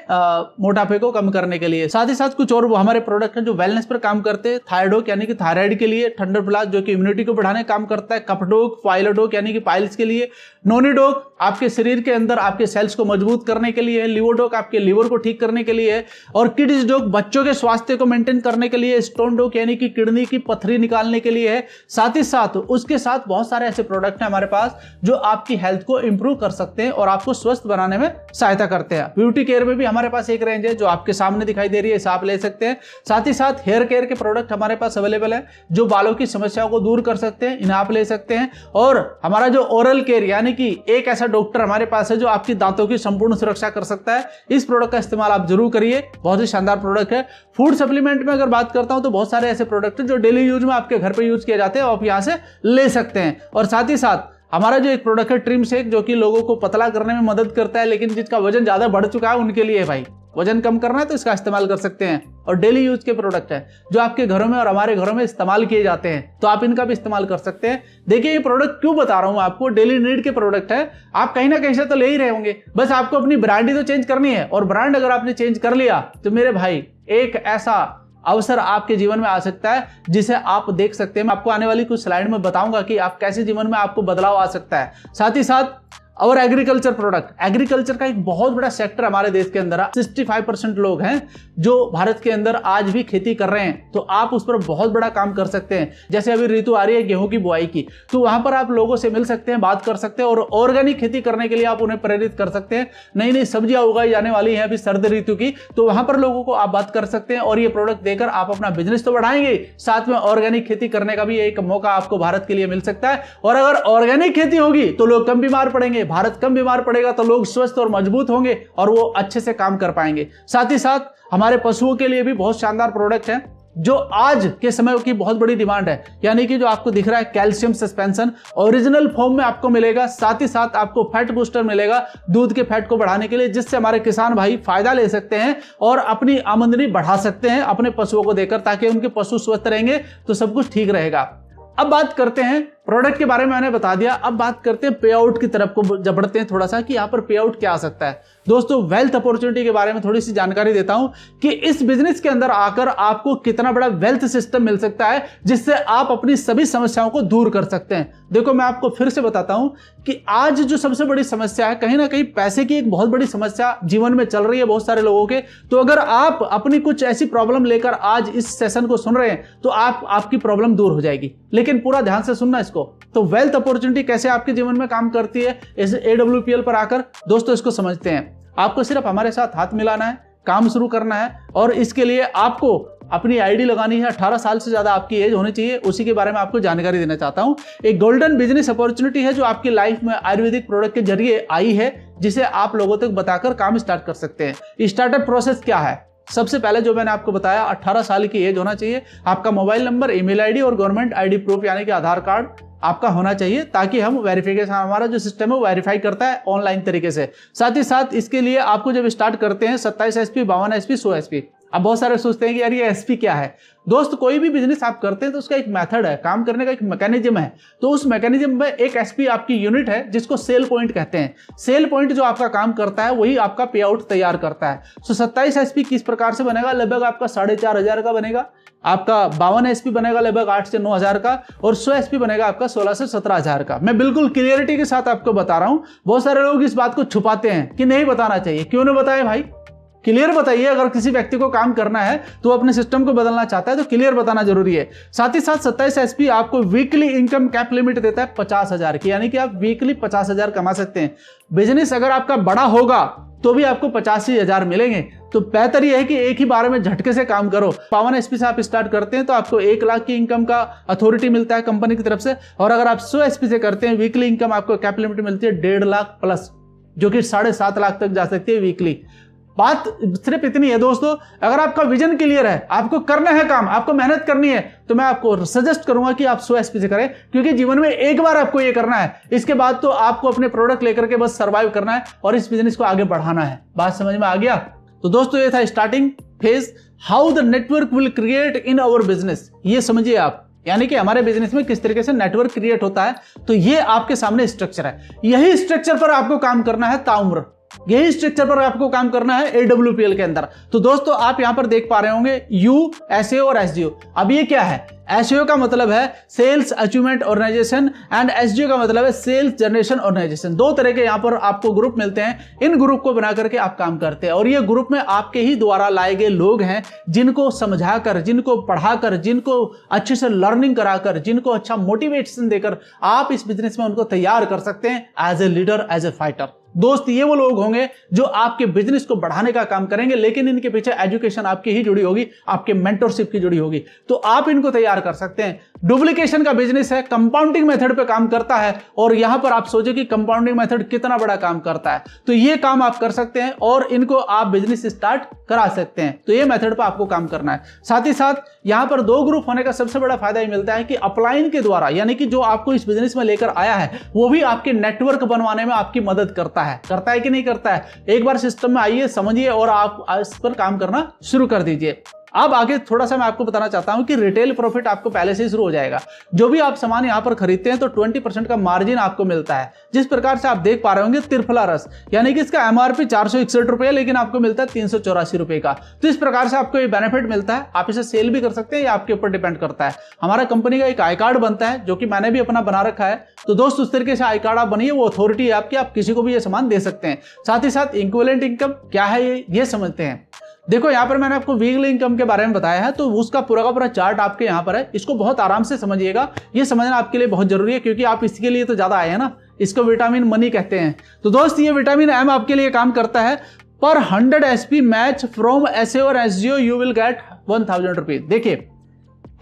मोटापे को कम करने के लिए। साथ ही साथ कुछ और हमारे प्रोडक्ट हैं जो वेलनेस पर काम करते हैं। थायरॉइड यानी कि थायराइड के लिए, थंडर प्लस जो कि इम्यूनिटी को बढ़ाने का काम करता है, कपडोक, फाइलोडोक यानी कि पाइल्स के लिए, नोनिडोक आपके शरीर के अंदर आपके सेल्स को मजबूत करने के लिए, लिवोडोक आपके लीवर को ठीक करने के लिए, और किड्स डोक बच्चों के स्वास्थ्य को मेंटेन करने के लिए, स्टोन डोक यानी कि किडनी की पथरी निकालने के लिए है। साथ ही साथ उसके साथ बहुत सारे ऐसे प्रोडक्ट हैं हमारे पास जो आपकी हेल्थ को इंप्रूव कर सकते हैं और आपको स्वस्थ बनाने में सहायता करते हैं। ब्यूटी केयर में भी हमारे पास एक रेंज है जो आपके सामने दिखाई दे रही है, आप ले सकते हैं। साथ ही साथ हेयर केयर के प्रोडक्ट हमारे पास अवेलेबल है जो बालों की समस्याओं को दूर कर सकते हैं, इन्हें आप ले सकते हैं। और हमारा जो ओरल केयर यानी कि एक ऐसा डॉक्टर हमारे पास है जो आपकी दांतों की संपूर्ण सुरक्षा कर सकता है, इस प्रोडक्ट का इस्तेमाल आप जरूर करिए, बहुत ही शानदार प्रोडक्ट है। फूड सप्लीमेंट में अगर बात करता हूं तो बहुत सारे ऐसे प्रोडक्ट हैं जो डेली यूज में आपके घर पे यूज किए जाते हैं, आप यहां से ले सकते हैं। और साथ ही साथ हमारा जो एक प्रोडक्ट है ट्रिम शेक जो कि लोगों को पतला करने में मदद करता है, लेकिन जिसका वजन ज्यादा बढ़ चुका है उनके लिए भाई, वजन कम करना है तो इसका इस्तेमाल कर सकते हैं। और डेली यूज के प्रोडक्ट है जो आपके घरों में और हमारे घरों में इस्तेमाल किए जाते हैं, तो आप इनका भी इस्तेमाल कर सकते हैं। देखिए ये प्रोडक्ट क्यों बता रहा हूं आपको, डेली नीड के प्रोडक्ट है, आप कहीं ना कहीं से तो ले ही रहे होंगे, बस आपको अपनी ब्रांड ही तो चेंज करनी है। और ब्रांड अगर आपने चेंज कर लिया तो मेरे भाई एक ऐसा अवसर आपके जीवन में आ सकता है, जिसे आप देख सकते हैं। मैं आपको आने वाली कुछ स्लाइड में बताऊंगा कि आप कैसे जीवन में आपको बदलाव आ सकता है। साथ ही साथ और एग्रीकल्चर प्रोडक्ट, एग्रीकल्चर का एक बहुत बड़ा सेक्टर हमारे देश के अंदर 65% लोग हैं जो भारत के अंदर आज भी खेती कर रहे हैं, तो आप उस पर बहुत बड़ा काम कर सकते हैं। जैसे अभी ऋतु आ रही है गेहूं की बुआई की, तो वहां पर आप लोगों से मिल सकते हैं, बात कर सकते हैं और ऑर्गेनिक खेती करने के लिए आप उन्हें प्रेरित कर सकते हैं। नई नई सब्जियां उगाई जाने वाली हैं अभी सर्द ऋतु की, तो वहां पर लोगों को आप बात कर सकते हैं और ये प्रोडक्ट देकर आप अपना बिजनेस तो बढ़ाएंगे, साथ में ऑर्गेनिक खेती करने का भी एक मौका आपको भारत के लिए मिल सकता है। और अगर ऑर्गेनिक खेती होगी तो लोग कम बीमार पड़ेंगे, भारत कम बीमार पड़ेगा तो लोग स्वस्थ और मजबूत होंगे और वो अच्छे से काम कर पाएंगे। साथ ही साथ हमारे पशुओं के लिए भी बहुत शानदार प्रोडक्ट है जो आज के समय की बहुत बड़ी डिमांड है, यानी कि जो आपको दिख रहा है कैल्शियम सस्पेंशन ओरिजिनल फॉर्म में आपको मिलेगा। साथ ही साथ आपको फैट बूस्टर मिलेगा दूध के फैट को बढ़ाने के लिए, जिससे हमारे किसान भाई फायदा ले सकते हैं और अपनी आमदनी बढ़ा सकते हैं अपने पशुओं को देकर, ताकि उनके पशु स्वस्थ रहेंगे तो सब कुछ ठीक रहेगा। अब बात करते हैं प्रोडक्ट के बारे में, मैंने बता दिया। अब बात करते हैं पे आउट की तरफ को बढ़ते हैं थोड़ा सा कि यहाँ पर पे आउट क्या आ सकता है। दोस्तों वेल्थ अपॉर्चुनिटी के बारे में थोड़ी सी जानकारी देता हूं कि इस बिजनेस के अंदर आकर आपको कितना बड़ा वेल्थ सिस्टम मिल सकता है, जिससे आप अपनी सभी समस्याओं को दूर कर सकते हैं। देखो मैं आपको फिर से बताता हूं कि आज जो सबसे बड़ी समस्या है, कहीं ना कहीं पैसे की एक बहुत बड़ी समस्या जीवन में चल रही है बहुत सारे लोगों के। तो अगर आप अपनी कुछ ऐसी प्रॉब्लम लेकर आज इस सेशन को सुन रहे हैं तो आपकी प्रॉब्लम दूर हो जाएगी, लेकिन पूरा ध्यान से सुनना इसको। तो वेल्थ अपॉर्चुनिटी कैसे आपके जीवन में काम करती है इस AWPL पर आकर, दोस्तों इसको समझते हैं। आपको सिर्फ हमारे साथ हाथ मिलाना है, काम शुरू करना है और इसके लिए आपको अपनी आईडी लगानी है। 18 साल से ज्यादा आपकी एज होनी चाहिए, उसी के बारे में आपको जानकारी देना चाहता हूं। एक गोल्डन बिजनेस अपॉर्चुनिटी है जो आपकी लाइफ में आयुर्वेदिक प्रोडक्ट के जरिए आई है, जिसे आप लोगों तक बताकर काम स्टार्ट कर सकते हैं। स्टार्टअप प्रोसेस क्या है? सबसे पहले जो मैंने आपको बताया 18 साल की एज होना चाहिए, आपका मोबाइल नंबर, ईमेल आईडी और गवर्नमेंट आईडी प्रूफ यानी कि आधार कार्ड आपका होना चाहिए, ताकि हम वेरिफिकेशन, हमारा जो सिस्टम है वो वेरीफाई करता है ऑनलाइन तरीके से। साथ ही साथ इसके लिए आपको जब स्टार्ट करते हैं 27 SP, 52 SP, 100 SP। अब बहुत सारे सोचते हैं कि यार ये SP क्या है। दोस्त कोई भी बिजनेस आप करते हैं तो उसका एक मेथड है, काम करने का एक मैकेनिज्म है। तो उस मैकेनिज्म में एक SP आपकी यूनिट है जिसको सेल पॉइंट कहते हैं। सेल पॉइंट जो आपका काम करता है वही आपका पे आउट तैयार करता है। तो 27 SP किस प्रकार से बनेगा? लगभग आपका 4,500 का बनेगा, आपका 52 SP बनेगा लगभग 8 से 9,000 का, और 100 SP बनेगा आपका 16 से 17,000 का। मैं बिल्कुल क्लियरिटी के साथ आपको बता रहा हूं। बहुत सारे लोग इस बात को छुपाते हैं कि नहीं बताना चाहिए। क्यों नहीं बताए भाई? क्लियर बताइए। अगर किसी व्यक्ति को काम करना है तो अपने सिस्टम को बदलना चाहता है तो क्लियर बताना जरूरी है। साथ ही साथ 27 SP आपको वीकली इनकम कैप लिमिट देता है 50,000 की, यानी कि आप वीकली 50,000 कमा सकते हैं। बिजनेस अगर आपका बड़ा होगा तो भी आपको 85,000 मिलेंगे। तो बेहतर यह है कि एक ही बार में झटके से काम करो। 52 SP से आप स्टार्ट करते हैं तो आपको 1 लाख की इनकम का अथॉरिटी मिलता है कंपनी की तरफ से, और अगर आप 100 SP से करते हैं वीकली इनकम आपको कैप लिमिट मिलती है 1.5 लाख प्लस, जो कि 7.5 लाख तक जा सकती है वीकली। बात सिर्फ इतनी है दोस्तों, अगर आपका विजन क्लियर है, आपको करना है काम, आपको मेहनत करनी है, तो मैं आपको सजेस्ट करूंगा कि आप 100 SP से करें, क्योंकि जीवन में एक बार आपको ये करना है। इसके बाद तो आपको अपने प्रोडक्ट लेकर के बस सर्वाइव करना है और इस बिजनेस को आगे बढ़ाना है। बात समझ में आ गया? तो दोस्तों ये था starting phase, how the network will create in our business. ये समझिए आप, यानी कि हमारे बिजनेस में किस तरीके से नेटवर्क क्रिएट होता है। तो ये आपके सामने स्ट्रक्चर है, यही स्ट्रक्चर पर आपको काम करना है ताउम्र, यही स्ट्रक्चर पर आपको काम करना है AWPL के अंदर। तो दोस्तों आप यहां पर देख पा रहे होंगे U, SEO और SGO। अब ये क्या है? SEO का मतलब है sales achievement organization and SGO का मतलब है सेल्स जनरेशन ऑर्गेनाइजेशन। दो तरह के यहां पर आपको ग्रुप मिलते हैं, इन ग्रुप को बना करके आप काम करते हैं, और ये ग्रुप में आपके ही द्वारा लाए गए लोग हैं, जिनको समझाकर, जिनको पढ़ाकर, जिनको अच्छे से लर्निंग कराकर, जिनको अच्छा मोटिवेशन देकर आप इस बिजनेस में उनको तैयार कर सकते हैं as a leader, as a fighter. दोस्त ये वो लोग होंगे जो आपके बिजनेस को बढ़ाने का काम करेंगे, लेकिन इनके पीछे एजुकेशन आपकी ही जुड़ी होगी, आपके मेंटरशिप की जुड़ी होगी, तो आप इनको तैयार कर सकते हैं। डुप्लीकेशन का बिजनेस है, कंपाउंडिंग मेथड पे काम करता है, और यहां पर आप सोचो कि कंपाउंडिंग मेथड कितना बड़ा काम करता है, तो ये काम आप कर सकते हैं और इनको आप बिजनेस स्टार्ट करा सकते हैं। तो ये मेथड पर आपको काम करना है। साथ ही साथ यहां पर 2 ग्रुप होने का सबसे बड़ा फायदा ये मिलता है कि अपलाइन के द्वारा, यानी कि जो आपको इस बिजनेस में लेकर आया है वो भी आपके नेटवर्क बनवाने में आपकी मदद करता है कि नहीं करता है? एक बार सिस्टम में आइए, समझिए और आप इस पर काम करना शुरू कर दीजिए। अब आगे थोड़ा सा मैं आपको बताना चाहता हूं कि रिटेल प्रॉफिट आपको पहले से ही शुरू हो जाएगा। जो भी आप सामान यहां पर खरीदते हैं तो 20% का मार्जिन आपको मिलता है। जिस प्रकार से आप देख पा रहे होंगे त्रिफला रस, यानी कि इसका एमआरपी 461 रुपए, लेकिन आपको मिलता है 384 रुपए का। तो इस प्रकार से आपको ये बेनिफिट मिलता है। आप इसे सेल भी कर सकते हैं, या आपके ऊपर डिपेंड करता है। हमारा कंपनी का एक आई कार्ड बनता है, जो कि मैंने भी अपना बना रखा है। तो दोस्त उस तरीके से आई कार्ड आप बनिए, वो अथॉरिटी है आपकी, आप किसी को भी ये सामान दे सकते हैं। साथ ही साथ इक्विवेलेंट इनकम क्या है ये समझते हैं। देखो यहाँ पर मैंने आपको वीकली इनकम के बारे में बताया है, तो उसका पूरा का पूरा चार्ट आपके यहाँ पर है। इसको बहुत आराम से समझिएगा, ये समझना आपके लिए बहुत जरूरी है, क्योंकि आप इसके लिए तो ज्यादा आए हैं ना। इसको विटामिन मनी कहते हैं। तो दोस्त ये विटामिन एम आपके लिए काम करता है। पर 100 SP मैच फ्रॉम एसए और एसजीओ यू विल गेट 1000 रुपीज। देखिए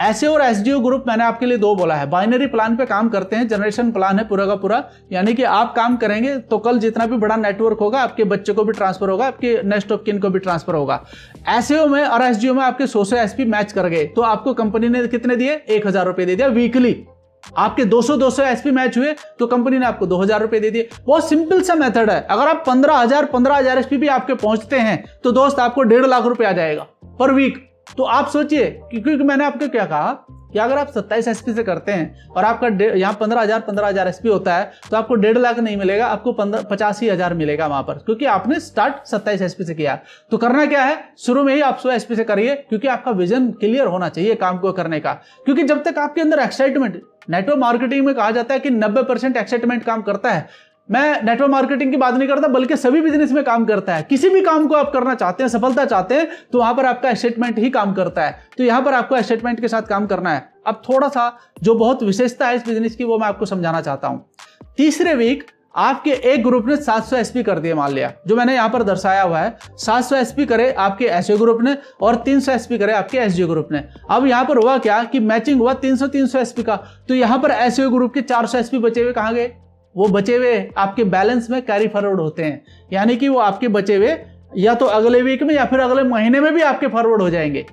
एसए और एसडीओ ग्रुप मैंने आपके लिए 2 बोला है। बाइनरी प्लान पे काम करते हैं, जनरेशन प्लान है पूरा का पूरा, यानी कि आप काम करेंगे तो कल जितना भी बड़ा नेटवर्क होगा आपके बच्चे को भी ट्रांसफर होगा, आपके नेक्स्ट ऑफ किन को भी ट्रांसफर होगा। एसएओ में और एसडीओ में आपके 100 एसपी मैच कर गए तो आपको कंपनी ने कितने दिए? 1000 रुपए दे दिया वीकली। आपके 200 एसपी मैच हुए तो कंपनी ने आपको 2000 रुपए दे दिए। बहुत सिंपल सा मेथड है। अगर आप 15,000 एसपी भी आपके पहुंचते हैं तो दोस्त आपको 1.5 लाख रुपए आ जाएगा पर वीक। तो आप सोचिए, क्योंकि मैंने आपको क्या कहा कि अगर आप 27 एसपी से करते हैं और आपका यहाँ 15,000 एसपी होता है तो आपको 1.5 लाख नहीं मिलेगा, आपको 85,000 मिलेगा वहां पर, क्योंकि आपने स्टार्ट 27 एसपी से किया। तो करना क्या है, शुरू में ही आप 100 एसपी से करिए, क्योंकि आपका विजन क्लियर होना चाहिए काम को करने का। क्योंकि जब तक आपके अंदर एक्साइटमेंट, नेटवर्क मार्केटिंग में कहा जाता है कि 90% एक्साइटमेंट काम करता है। मैं नेटवर्क मार्केटिंग की बात नहीं करता, बल्कि सभी बिजनेस में काम करता है। किसी भी काम को आप करना चाहते हैं, सफलता चाहते हैं, तो वहां पर आपका एक्साइटमेंट ही काम करता है। तो यहां पर आपको एक्साइटमेंट के साथ काम करना है। अब थोड़ा सा जो बहुत विशेषता है इस बिजनेस की, वो मैं आपको समझाना चाहता हूं। तीसरे वीक आपके एक ग्रुप ने 700 एसपी कर दिए, मान लिया, जो मैंने यहां पर दर्शाया हुआ है। 700 एसपी करे आपके एसओ ग्रुप ने और 300 एसपी करे आपके एसजीओ ग्रुप ने। अब यहां पर हुआ क्या कि मैचिंग हुआ 300 एसपी का, तो यहां पर एसओ ग्रुप के 400 एसपी बचे हुए कहां गए? वो बचे हुए आपके बैलेंस में कैरी फॉरवर्ड होते हैं, यानी कि वो आपके बचे हुए या तो अगले वीक में या फिर अगले महीने में भी आपके फॉरवर्ड हो जाएंगे।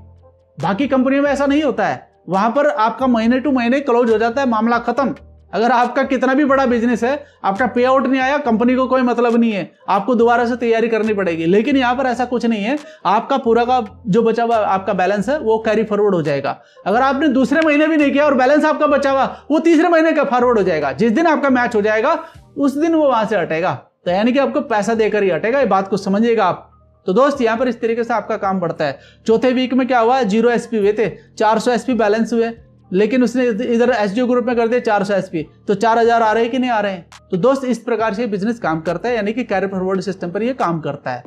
बाकी कंपनियों में ऐसा नहीं होता है, वहां पर आपका महीने टू महीने क्लोज हो जाता है, मामला खत्म। अगर आपका कितना भी बड़ा बिजनेस है, आपका पे आउट नहीं आया, कंपनी को कोई मतलब नहीं है, आपको दोबारा से तैयारी करनी पड़ेगी। लेकिन यहां पर ऐसा कुछ नहीं है, आपका पूरा का जो बचा हुआ आपका बैलेंस है वो कैरी फॉरवर्ड हो जाएगा। अगर आपने दूसरे महीने भी नहीं किया और बैलेंस आपका बचा हुआ, वो तीसरे महीने का फॉरवर्ड हो जाएगा। जिस दिन आपका मैच हो जाएगा उस दिन वो वहां से हटेगा, तो यानी कि आपको पैसा देकर ही हटेगा। ये बात को समझिएगा आप। तो दोस्त यहां पर इस तरीके से आपका काम बढ़ता है। चौथे वीक में क्या हुआ, 0 एसपी हुए थे, 400 एसपी बैलेंस हुए, लेकिन उसने इधर एसडीओ ग्रुप में कर दिया 400 एसपी, तो 4000 आ रहे हैं कि नहीं आ रहे हैं? तो दोस्त इस प्रकार से बिजनेस काम करता है, यानी कि कैरी फॉरवर्ड सिस्टम पर ये काम करता है।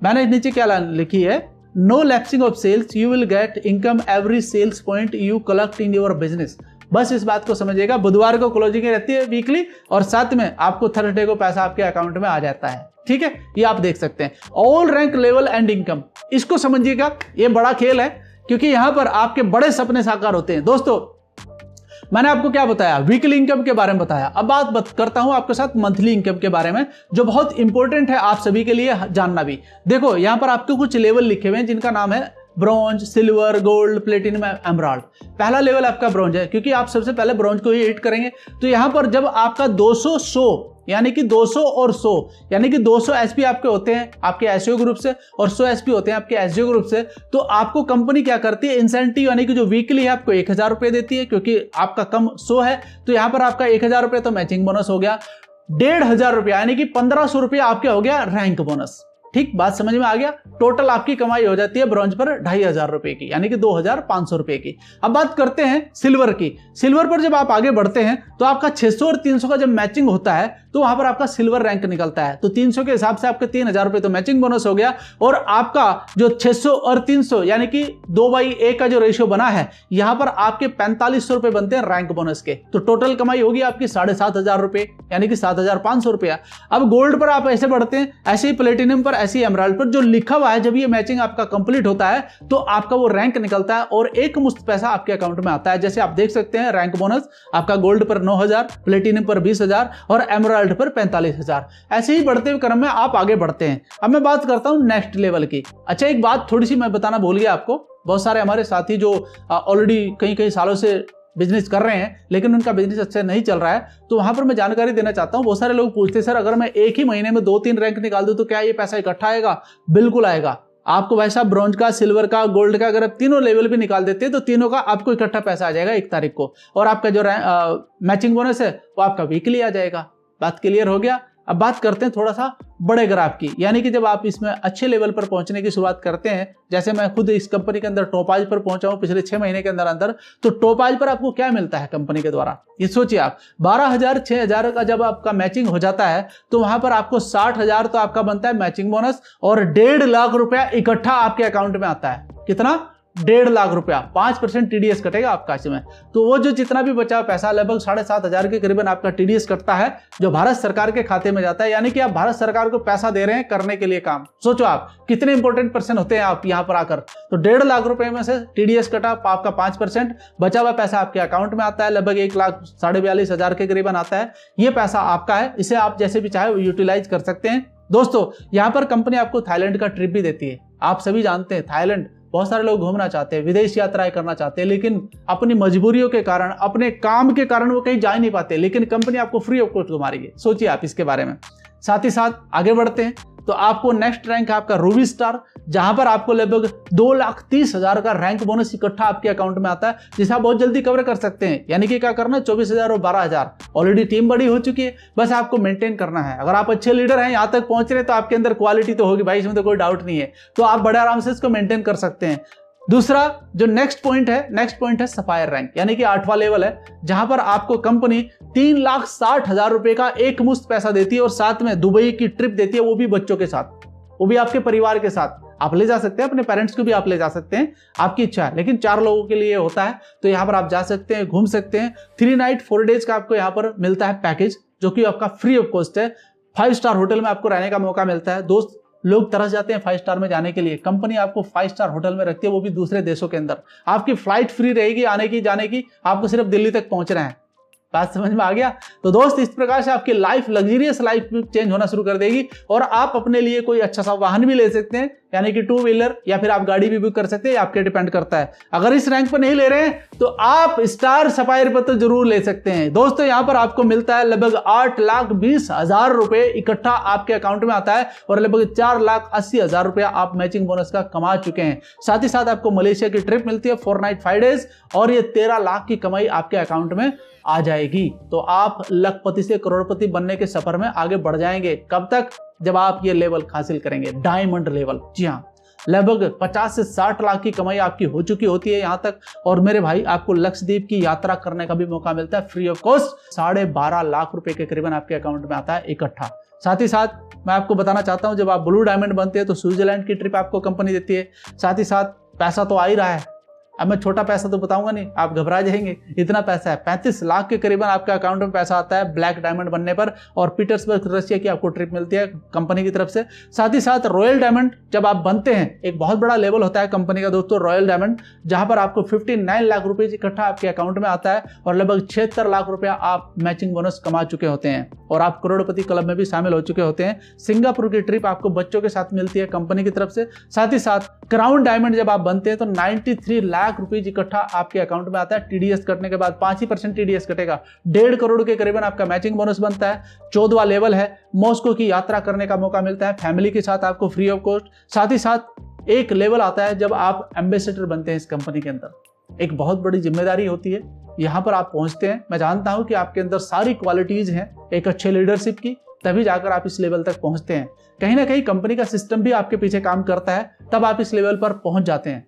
मैंने नीचे क्या लिखी है, no lapsing of sales, you will get income every sales point you collect in your business. बस इस बात को समझिएगा। बुधवार को क्लोजिंग रहती है वीकली, और साथ में आपको थर्सडे को पैसा आपके अकाउंट में आ जाता है। ठीक है, ये आप देख सकते हैं। All rank level and income, इसको समझिएगा, ये बड़ा खेल है, क्योंकि यहां पर आपके बड़े सपने साकार होते हैं। दोस्तों मैंने आपको क्या बताया, वीकली इनकम के बारे में बताया। अब बात करता हूं आपके साथ मंथली इनकम के बारे में, जो बहुत इंपॉर्टेंट है आप सभी के लिए जानना भी। देखो यहां पर आपके कुछ लेवल लिखे हुए हैं, जिनका नाम है bronze, silver, gold, platinum, emerald. पहला लेवल आपका ब्रॉन्ज है, क्योंकि आप सबसे पहले ब्रॉन्ज को ही हिट करेंगे। तो यहां पर जब आपका 200 100 यानी कि 200 और 100 यानी कि 200 एसपी आपके होते हैं आपके एसओ ग्रुप से और 100 एसपी होते हैं आपके एसजीओ ग्रुप से, तो आपको कंपनी क्या करती है, इंसेंटिव यानी कि जो वीकली है आपको 1000 रुपए देती है, क्योंकि आपका कम 100 है। तो यहां पर आपका 1000 रुपए तो मैचिंग बोनस हो गया, 1500 रुपया यानी कि 1500 रुपया आपका हो गया रैंक बोनस। ठीक, बात समझ में आ गया। टोटल आपकी कमाई हो जाती है ब्रॉन्ज पर 2500 रुपए की, यानी कि 2500 रुपए की। अब बात करते हैं सिल्वर की। सिल्वर पर जब आप आगे बढ़ते हैं तो आपका 600 और 300 का जब मैचिंग होता है तो वहां पर आपका सिल्वर रैंक निकलता है। तो 300 के हिसाब से आपके 3000 रुपए तो मैचिंग बोनस हो गया, और आपका जो 600 और 300 यानी कि 2/1 का जो रेशियो बना है, यहां पर आपके 4500 रुपए बनते हैं रैंक बोनस के। तो टोटल कमाई होगी आपकी 7500 रुपए, यानी कि 7500 रुपया। अब गोल्ड पर आप ऐसे बढ़ते हैं, ऐसे ही प्लेटिनम पर, ऐसी एमराल्ड पर जो लिखा हुआ है, जब ये मैचिंग आपका कंप्लीट होता है तो आपका वो रैंक निकलता है और एक मुश्त पैसा आपके अकाउंट में आता है। जैसे आप देख सकते हैं रैंक बोनस आपका गोल्ड पर 9000, प्लेटिनम पर 20000 और एमराल्ड पर 45000। ऐसे ही बढ़ते हुए क्रम में आप आगे बढ़ते हैं। अब मैं बात करता हूं नेक्स्ट लेवल की। अच्छा, एक बात थोड़ी सी मैं बताना भूल गया आपको। बहुत सारे हमारे साथी जो ऑलरेडी कई सालों से बिजनेस कर रहे हैं, लेकिन उनका बिजनेस अच्छा नहीं चल रहा है, तो वहां पर मैं जानकारी देना चाहता हूं। बहुत सारे लोग पूछते हैं, सर अगर मैं एक ही महीने में 2-3 रैंक निकाल दूं तो क्या ये पैसा इकट्ठा आएगा? बिल्कुल आएगा। आपको भाई साहब ब्रॉन्ज का, सिल्वर का, गोल्ड का अगर आप तीनों लेवल भी निकाल देते हैं तो तीनों का आपको इकट्ठा पैसा आ जाएगा 1 तारीख को। और आपका जो मैचिंग बोनस है वो आपका वीकली आ जाएगा। बात क्लियर हो गया। अब बात करते हैं थोड़ा सा बड़े ग्राफ की, यानी कि जब आप इसमें अच्छे लेवल पर पहुंचने की शुरुआत करते हैं, जैसे मैं खुद इस कंपनी के अंदर टॉपाज पर पहुंचा हूं पिछले 6 महीने के अंदर, तो टॉपाज पर आपको क्या मिलता है कंपनी के द्वारा, ये सोचिए आप 12,000 6,000 का जब आपका मैचिंग हो जाता है तो वहां पर आपको 60,000 तो आपका बनता है मैचिंग बोनस और 1.5 लाख रुपया इकट्ठा आपके अकाउंट में आता है। कितना? 1.5 लाख रुपया, 5% टीडीएस कटेगा आपका इसमें। तो वो जो जितना भी बचा पैसा लगभग 7,500 के करीबन आपका टीडीएस कटता है जो भारत सरकार के खाते में जाता है, यानी कि आप भारत सरकार को पैसा दे रहे हैं करने के लिए काम। सोचो आप कितने इंपॉर्टेंट पर्सन होते हैं आप यहाँ पर आकर। तो 1.5 लाख रुपए में से टीडीएस कटा आपका 5%, बचा हुआ पैसा आपके अकाउंट में आता है, लगभग 1,42,500 के करीबन आता है। ये पैसा आपका है, इसे आप जैसे भी चाहे यूटिलाइज कर सकते हैं। दोस्तों यहाँ पर कंपनी आपको थाईलैंड का ट्रिप भी देती है। आप सभी जानते हैं थाईलैंड बहुत सारे लोग घूमना चाहते हैं, विदेश यात्राएं करना चाहते हैं, लेकिन अपनी मजबूरियों के कारण, अपने काम के कारण वो कहीं जा ही नहीं पाते, लेकिन कंपनी आपको फ्री ऑफ कॉस्ट घुमा रही है। सोचिए आप इसके बारे में। साथ ही साथ आगे बढ़ते हैं तो आपको नेक्स्ट रैंक है आपका रूबी स्टार, जहां पर आपको लगभग 2,30,000 का रैंक बोनस इकट्ठा आपके अकाउंट में आता है, जिसे आप बहुत जल्दी कवर कर सकते हैं। यानी कि क्या करना है, 24,000 और 12,000। ऑलरेडी टीम बड़ी हो चुकी है, बस आपको मेंटेन करना है। अगर आप अच्छे लीडर हैं, यहां तक पहुंच रहे, तो आपके अंदर क्वालिटी तो होगी भाई, इसमें तो कोई डाउट नहीं है। तो आप बड़े आराम से इसको मेंटेन कर सकते हैं। दूसरा जो नेक्स्ट पॉइंट है सफायर रैंक, यानी कि 8वां लेवल है, जहां पर आपको कंपनी 3,60,000 रुपए का एक मुश्त पैसा देती है और साथ में दुबई की ट्रिप देती है, वो भी बच्चों के साथ, वो भी आपके परिवार के साथ। आप ले जा सकते हैं, अपने पेरेंट्स को भी आप ले जा सकते हैं, आपकी इच्छा है, लेकिन 4 लोगों के लिए होता है। तो यहाँ पर आप जा सकते हैं, घूम सकते हैं। 3 नाइट 4 डेज का आपको यहाँ पर मिलता है पैकेज, जो कि आपका फ्री ऑफ कॉस्ट है। 5 स्टार होटल में आपको रहने का मौका मिलता है। दोस्त लोग तरस जाते हैं 5 स्टार में जाने के लिए, कंपनी आपको 5 स्टार होटल में रखती है, वो भी दूसरे देशों के अंदर। आपकी फ्लाइट फ्री रहेगी आने की जाने की, आपको सिर्फ दिल्ली तक पहुंचना है। बात समझ में आ गया? तो दोस्त इस प्रकार से आपकी लाइफ, लग्जरियस लाइफ चेंज होना शुरू कर देगी और आप अपने लिए कोई अच्छा सा वाहन भी ले सकते हैं, यानी कि 2 व्हीलर या फिर आप गाड़ी भी बुक कर सकते हैं, आपके डिपेंड करता है। अगर इस रैंक पर नहीं ले रहे हैं तो आप स्टार सफायर पर तो जरूर ले सकते हैं। दोस्तों यहाँ पर आपको मिलता है लगभग 8,20,000 रुपए इकट्ठा आपके अकाउंट में आता है और लगभग 4,80,000 रुपया आप मैचिंग बोनस का कमा चुके हैं। साथ ही साथ आपको मलेशिया की ट्रिप मिलती है 4 नाइट 5 डेज और ये 13 लाख की कमाई आपके अकाउंट में आ जाएगी। तो आप लखपति से करोड़पति बनने के सफर में आगे बढ़ जाएंगे। कब तक? जब आप ये लेवल हासिल करेंगे, डायमंड लेवल। जी हाँ, लगभग 50 से 60 लाख की कमाई आपकी हो चुकी होती है यहाँ तक। और मेरे भाई आपको लक्षद्वीप की यात्रा करने का भी मौका मिलता है फ्री ऑफ कॉस्ट। 12.5 लाख रुपए के करीबन आपके अकाउंट में आता है इकट्ठा। साथ ही साथ मैं आपको बताना चाहता हूं, जब आप ब्लू डायमंड बनते हैं तो स्विट्जरलैंड की ट्रिप आपको कंपनी देती है। साथ ही साथ पैसा तो आ ही रहा है। अब मैं छोटा पैसा तो बताऊंगा नहीं, आप घबरा जाएंगे, इतना पैसा है। 35 लाख के करीबन आपके अकाउंट में पैसा आता है ब्लैक डायमंड बनने पर और पीटर्सबर्ग रशिया की आपको ट्रिप मिलती है कंपनी की तरफ से। साथ ही साथ रॉयल डायमंड जब आप बनते हैं, एक बहुत बड़ा लेवल होता है कंपनी का दोस्तों रॉयल डायमंड, जहां पर आपको 59 लाख रुपए इकट्ठा आपके अकाउंट में आता है और लगभग 76 लाख रुपया आप मैचिंग बोनस कमा चुके होते हैं और आप करोड़पति क्लब में भी शामिल हो चुके होते हैं। सिंगापुर की ट्रिप आपको बच्चों के साथ मिलती है कंपनी की तरफ से। साथ ही साथ क्राउन डायमंड जब आप बनते हैं तो 93 लाख रुपए इकट्ठा आपके अकाउंट में आता है। टीडीएस कटने के बाद 5% टीडीएस कटेगा, 1.5 करोड़ के करीबन आपका मैचिंग बोनस बनता है। 14वां लेवल है, मॉस्को की यात्रा करने का मौका मिलता है फैमिली के साथ आपको फ्री ऑफ कॉस्ट। साथ ही साथ एक लेवल आता है जब आप एम्बेसडर बनते हैं इस कंपनी के अंदर। एक बहुत बड़ी जिम्मेदारी होती है, यहां पर आप पहुंचते हैं। मैं जानता हूं कि आपके अंदर सारी क्वालिटीज हैं एक अच्छे लीडरशिप की, तभी जाकर आप इस लेवल तक पहुंचते हैं। कहीं ना कहीं कंपनी का सिस्टम भी आपके पीछे काम करता है, तब आप इस लेवल पर पहुंच जाते हैं।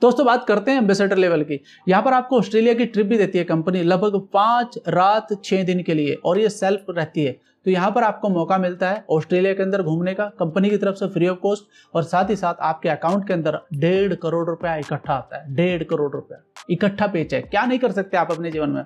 दोस्तों बात करते हैं एम्बेसडर लेवल की। यहाँ पर आपको ऑस्ट्रेलिया की ट्रिप भी देती है कंपनी लगभग 5 रात 6 दिन के लिए और ये सेल्फ रहती है। तो यहाँ पर आपको मौका मिलता है ऑस्ट्रेलिया के अंदर घूमने का कंपनी की तरफ से फ्री ऑफ कॉस्ट और साथ ही साथ आपके अकाउंट के अंदर 1.5 करोड़ रुपया इकट्ठा आता है। 1.5 करोड़ रुपया इकट्ठा पेचेक। क्या नहीं कर सकते आप अपने जीवन में?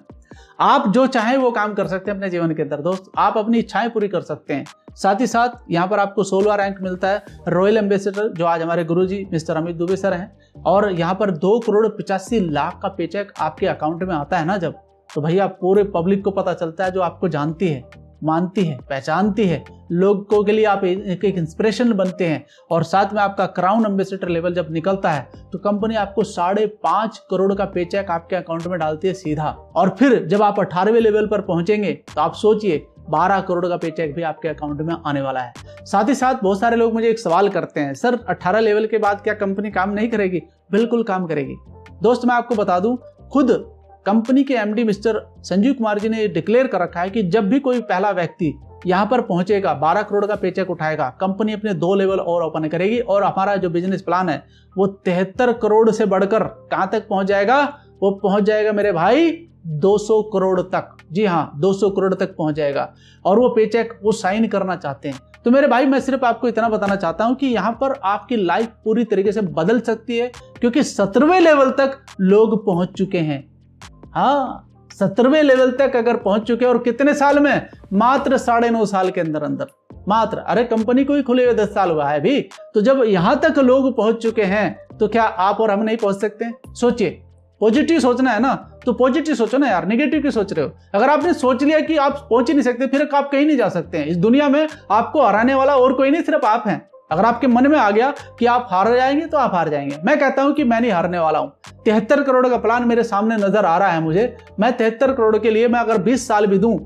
आप जो चाहें वो काम कर सकते हैं अपने जीवन के अंदर दोस्त, आप अपनी इच्छाएं पूरी कर सकते हैं। साथ ही साथ यहाँ पर आपको 16वां रैंक मिलता है रॉयल एम्बेसडर, जो आज हमारे गुरुजी मिस्टर अमित दुबे सर हैं, और यहाँ पर 2 करोड़ 85 लाख का पेचेक आपके अकाउंट में आता है ना जब, तो भैया पूरे पब्लिक को पता चलता है, जो आपको जानती है, मानती है, पहचानती है, लोगों के लिए आप एक इंस्पिरेशन बनते हैं। और साथ में आपका क्राउन एम्बेसडर लेवल जब निकलता है तो कंपनी आपको 5.5 करोड़ का पेचेक आपके अकाउंट में डालती है सीधा। और फिर जब आप 18वें लेवल पर पहुंचेंगे तो आप सोचिए 12 करोड़ का पे चेक भी आपके अकाउंट में आने वाला है। साथ ही साथ बहुत सारे लोग मुझे एक सवाल करते हैं, सर 18 लेवल के बाद क्या कंपनी काम नहीं करेगी? बिल्कुल काम करेगी दोस्त। मैं आपको बता दूं, खुद कंपनी के एमडी मिस्टर संजीव कुमार जी ने डिक्लेयर कर रखा है कि जब भी कोई पहला व्यक्ति यहाँ पर पहुंचेगा, 12 करोड़ का पे चेक उठाएगा, कंपनी अपने 2 लेवल और ओपन करेगी और हमारा जो बिजनेस प्लान है वो 73 करोड़ से बढ़कर कहां तक पहुंच जाएगा? वो पहुंच जाएगा मेरे भाई 200 करोड़ तक। जी हाँ, 200 करोड़ तक पहुंच जाएगा। और वो पे चेक वो साइन करना चाहते हैं। तो मेरे भाई, मैं सिर्फ आपको इतना बताना चाहता हूं कि यहां पर आपकी लाइफ पूरी तरीके से बदल सकती है, क्योंकि 17वें लेवल तक लोग पहुंच चुके हैं। हाँ, 17वें लेवल तक अगर पहुंच चुके हैं, और कितने साल में? मात्र 9.5 साल के अंदर अंदर। मात्र, अरे कंपनी को ही खुले हुए 10 साल हुआ है अभी। तो जब यहां तक लोग पहुंच चुके हैं तो क्या आप और हम नहीं पहुंच सकते? सोचिए, पॉजिटिव सोचना है ना, तो पॉजिटिव सोचो ना यार, नेगेटिव क्यों सोच रहे हो? अगर आपने सोच लिया कि आप पहुंच ही नहीं सकते, फिर आप कहीं नहीं जा सकते हैं। इस दुनिया में आपको हराने वाला और कोई नहीं, सिर्फ आप हैं। अगर आपके मन में आ गया कि आप हार जाएंगे तो आप हार जाएंगे। मैं कहता हूं कि मैं नहीं हारने वाला हूं। 73 करोड़ का प्लान मेरे सामने नजर आ रहा है मुझे। मैं 73 करोड़ के लिए मैं अगर 20 साल भी दूं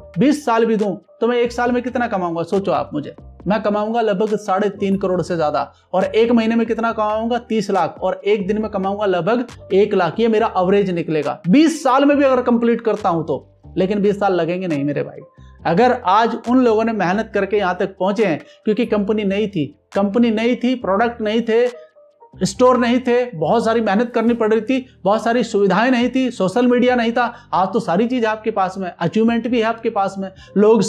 तो मैं 1 साल में कितना कमाऊंगा? सोचो आप मुझे। मैं कमाऊंगा लगभग 3.5 करोड़ से ज्यादा, और 1 महीने में कितना कमाऊंगा? 30 लाख, और 1 दिन में कमाऊंगा लगभग 1 लाख। ये मेरा एवरेज निकलेगा 20 साल में भी अगर कंप्लीट करता हूं तो। लेकिन 20 साल लगेंगे नहीं मेरे भाई। अगर आज उन लोगों ने मेहनत करके यहां तक पहुंचे हैं, क्योंकि कंपनी नहीं थी, प्रोडक्ट नहीं थे, स्टोर नहीं थे, बहुत सारी मेहनत करनी पड़ रही थी, बहुत सारी सुविधाएं नहीं थी, सोशल मीडिया नहीं था। आज तो सारी चीज आपके पास में, अचीवमेंट भी है आपके पास में, लोग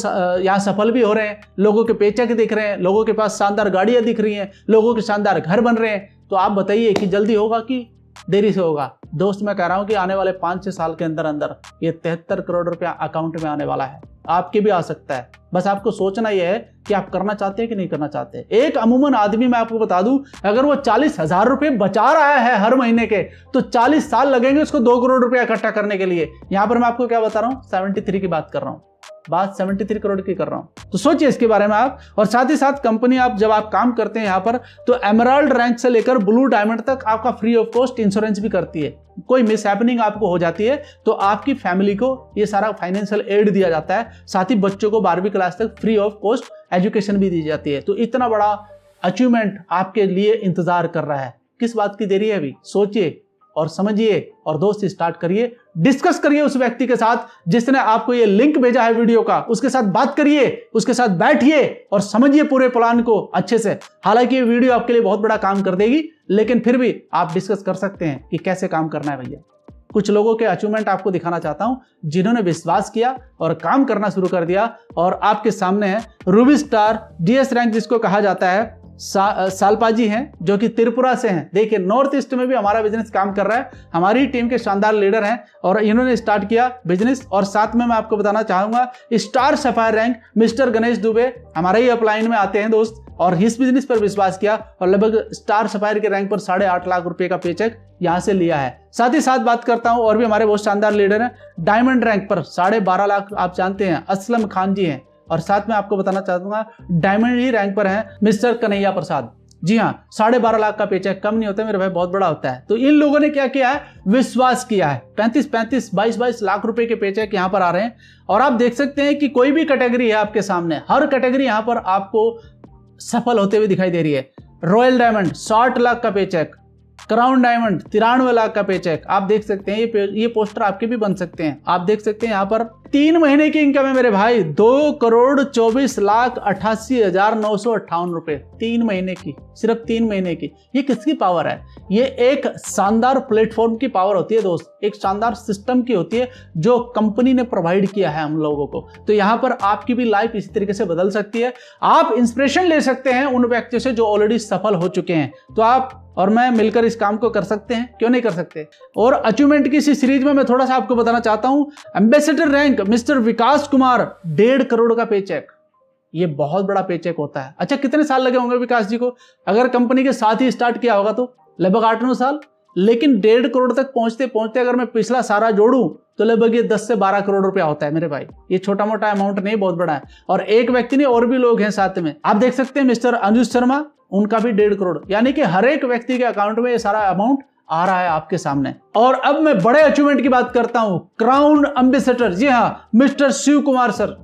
यहाँ सफल भी हो रहे हैं, लोगों के पेचेक दिख रहे हैं, लोगों के पास शानदार गाड़ियां दिख रही हैं, लोगों के शानदार घर बन रहे हैं। तो आप बताइए कि जल्दी होगा कि देरी से होगा? दोस्त, मैं कह रहा हूं कि आने वाले 5-6 साल के अंदर अंदर ये 73 करोड़ रुपया अकाउंट में आने वाला है। आपके भी आ सकता है। बस आपको सोचना यह है कि आप करना चाहते हैं कि नहीं करना चाहते। एक अमूमन आदमी, मैं आपको बता दूं, अगर वो 40,000 रुपए बचा रहा है हर महीने के, तो 40 साल लगेंगे उसको 2 करोड़ रुपया इकट्ठा करने के लिए। यहां पर मैं आपको क्या बता रहा हूं? 73 की बात कर रहा हूं, बात 73 करोड़ की कर रहा हूं। तो सोचिए इसके बारे में आप। और साथ ही साथ कंपनी, आप जब आप काम करते हैं यहां पर, तो एमराल्ड रैंक से लेकर ब्लू डायमंड तक आपका फ्री ऑफ कॉस्ट इंश्योरेंस भी करती है। कोई मिस हैपनिंग आपको हो जाती है तो आपकी फैमिली को ये सारा फाइनेंशियल एड दिया जाता है। साथ ही बच्चों को 12वीं क्लास तक फ्री ऑफ कॉस्ट एजुकेशन भी दी जाती है। तो इतना बड़ा अचीवमेंट आपके लिए इंतजार कर रहा है। किस बात की देरी है? अभी सोचिए और समझिए, और दोस्त स्टार्ट करिए, डिस्कस करिए उस व्यक्ति के साथ जिसने आपको ये लिंक भेजा है वीडियो का, उसके साथ बात करिए, उसके साथ बैठिए और समझिए पूरे प्लान को अच्छे से। हालांकि ये वीडियो आपके लिए बहुत बड़ा काम कर देगी, लेकिन फिर भी आप डिस्कस कर सकते हैं कि कैसे काम करना है भैया। कुछ लोगों के अचीवमेंट आपको दिखाना चाहता हूं, जिन्होंने विश्वास किया और काम करना शुरू कर दिया। और आपके सामने है रूबी स्टार DS रैंक जिसको कहा जाता है, सालपा जी हैं, जो कि त्रिपुरा से हैं। देखिए, नॉर्थ ईस्ट में भी हमारा बिजनेस काम कर रहा है। हमारी टीम के शानदार लीडर हैं और इन्होंने स्टार्ट किया बिजनेस। और साथ में मैं आपको बताना चाहूंगा, star sapphire rank mister Ganesh Dubey हमारे ही अपलाइन में आते हैं दोस्त, और इस बिजनेस पर विश्वास किया और लगभग स्टार सफायर के रैंक पर 8.5 लाख रुपए का पेचेक यहां से लिया है। साथ ही साथ बात करता हूं, और भी हमारे बहुत शानदार लीडर हैं। डायमंड रैंक पर 12.5 लाख, आप जानते हैं, असलम खान जी हैं। और साथ में आपको बताना चाहूंगा, डायमंड ही रैंक पर है मिस्टर कन्हैया प्रसाद। जी हाँ, 12.5 लाख का पेचेक कम नहीं होता मेरे भाई, बहुत बड़ा होता है। तो इन लोगों ने क्या किया है? विश्वास किया है। 35-35, 22-22 लाख रुपए के पेचेक यहाँ पर आ रहे हैं। और आप देख सकते हैं कि कोई भी कैटेगरी है आपके सामने, हर कैटेगरी यहाँ पर आपको सफल होते हुए दिखाई दे रही है। रॉयल डायमंड 60 लाख का पेचेक, क्राउन डायमंड 93 लाख का पेचेक। आप देख सकते हैं, ये पोस्टर आपके भी बन सकते हैं। आप देख सकते हैं यहाँ पर 3 महीने की इनकम है मेरे भाई, 2,24,88,958 रुपए 3 महीने की, सिर्फ 3 महीने की। ये किसकी पावर है? ये एक शानदार प्लेटफॉर्म की पावर होती है दोस्त, एक शानदार सिस्टम की होती है जो कंपनी ने प्रोवाइड किया है हम लोगों को। तो यहाँ पर आपकी भी लाइफ इसी तरीके से बदल सकती है। आप इंस्पिरेशन ले सकते हैं उन व्यक्तियों से जो ऑलरेडी सफल हो चुके हैं। तो आप और मैं मिलकर इस काम को कर सकते हैं, क्यों नहीं कर सकते? और अचीवमेंट की इसी सीरीज में मैं थोड़ा सा आपको बताना चाहता हूं, एम्बेसडर रैंक मिस्टर विकास कुमार 1.5 करोड़ का पेचेक। ये बहुत बड़ा पेचेक होता है। अच्छा, कितने साल लगे होंगे विकास जी को? अगर कंपनी के साथ ही स्टार्ट किया होगा तो लगभग 8-9 साल। लेकिन 1.5 करोड़ तक पहुंचते पहुंचते अगर मैं पिछला सारा जोड़ूं तो लगभग ये 10 से 12 करोड़ रुपया होता है मेरे भाई। ये छोटा मोटा अमाउंट नहीं, बहुत बड़ा है। और एक व्यक्ति नहीं, और भी लोग हैं साथ में। आप देख सकते हैं मिस्टर अंजुष शर्मा, उनका भी 1.5 करोड़। यानी कि हर एक व्यक्ति के अकाउंट में ये सारा अमाउंट आ रहा है आपके सामने। और अब मैं बड़े अचीवमेंट की बात करता हूं, क्राउन एम्बेसडर। जी हाँ, मिस्टर शिव कुमार सर।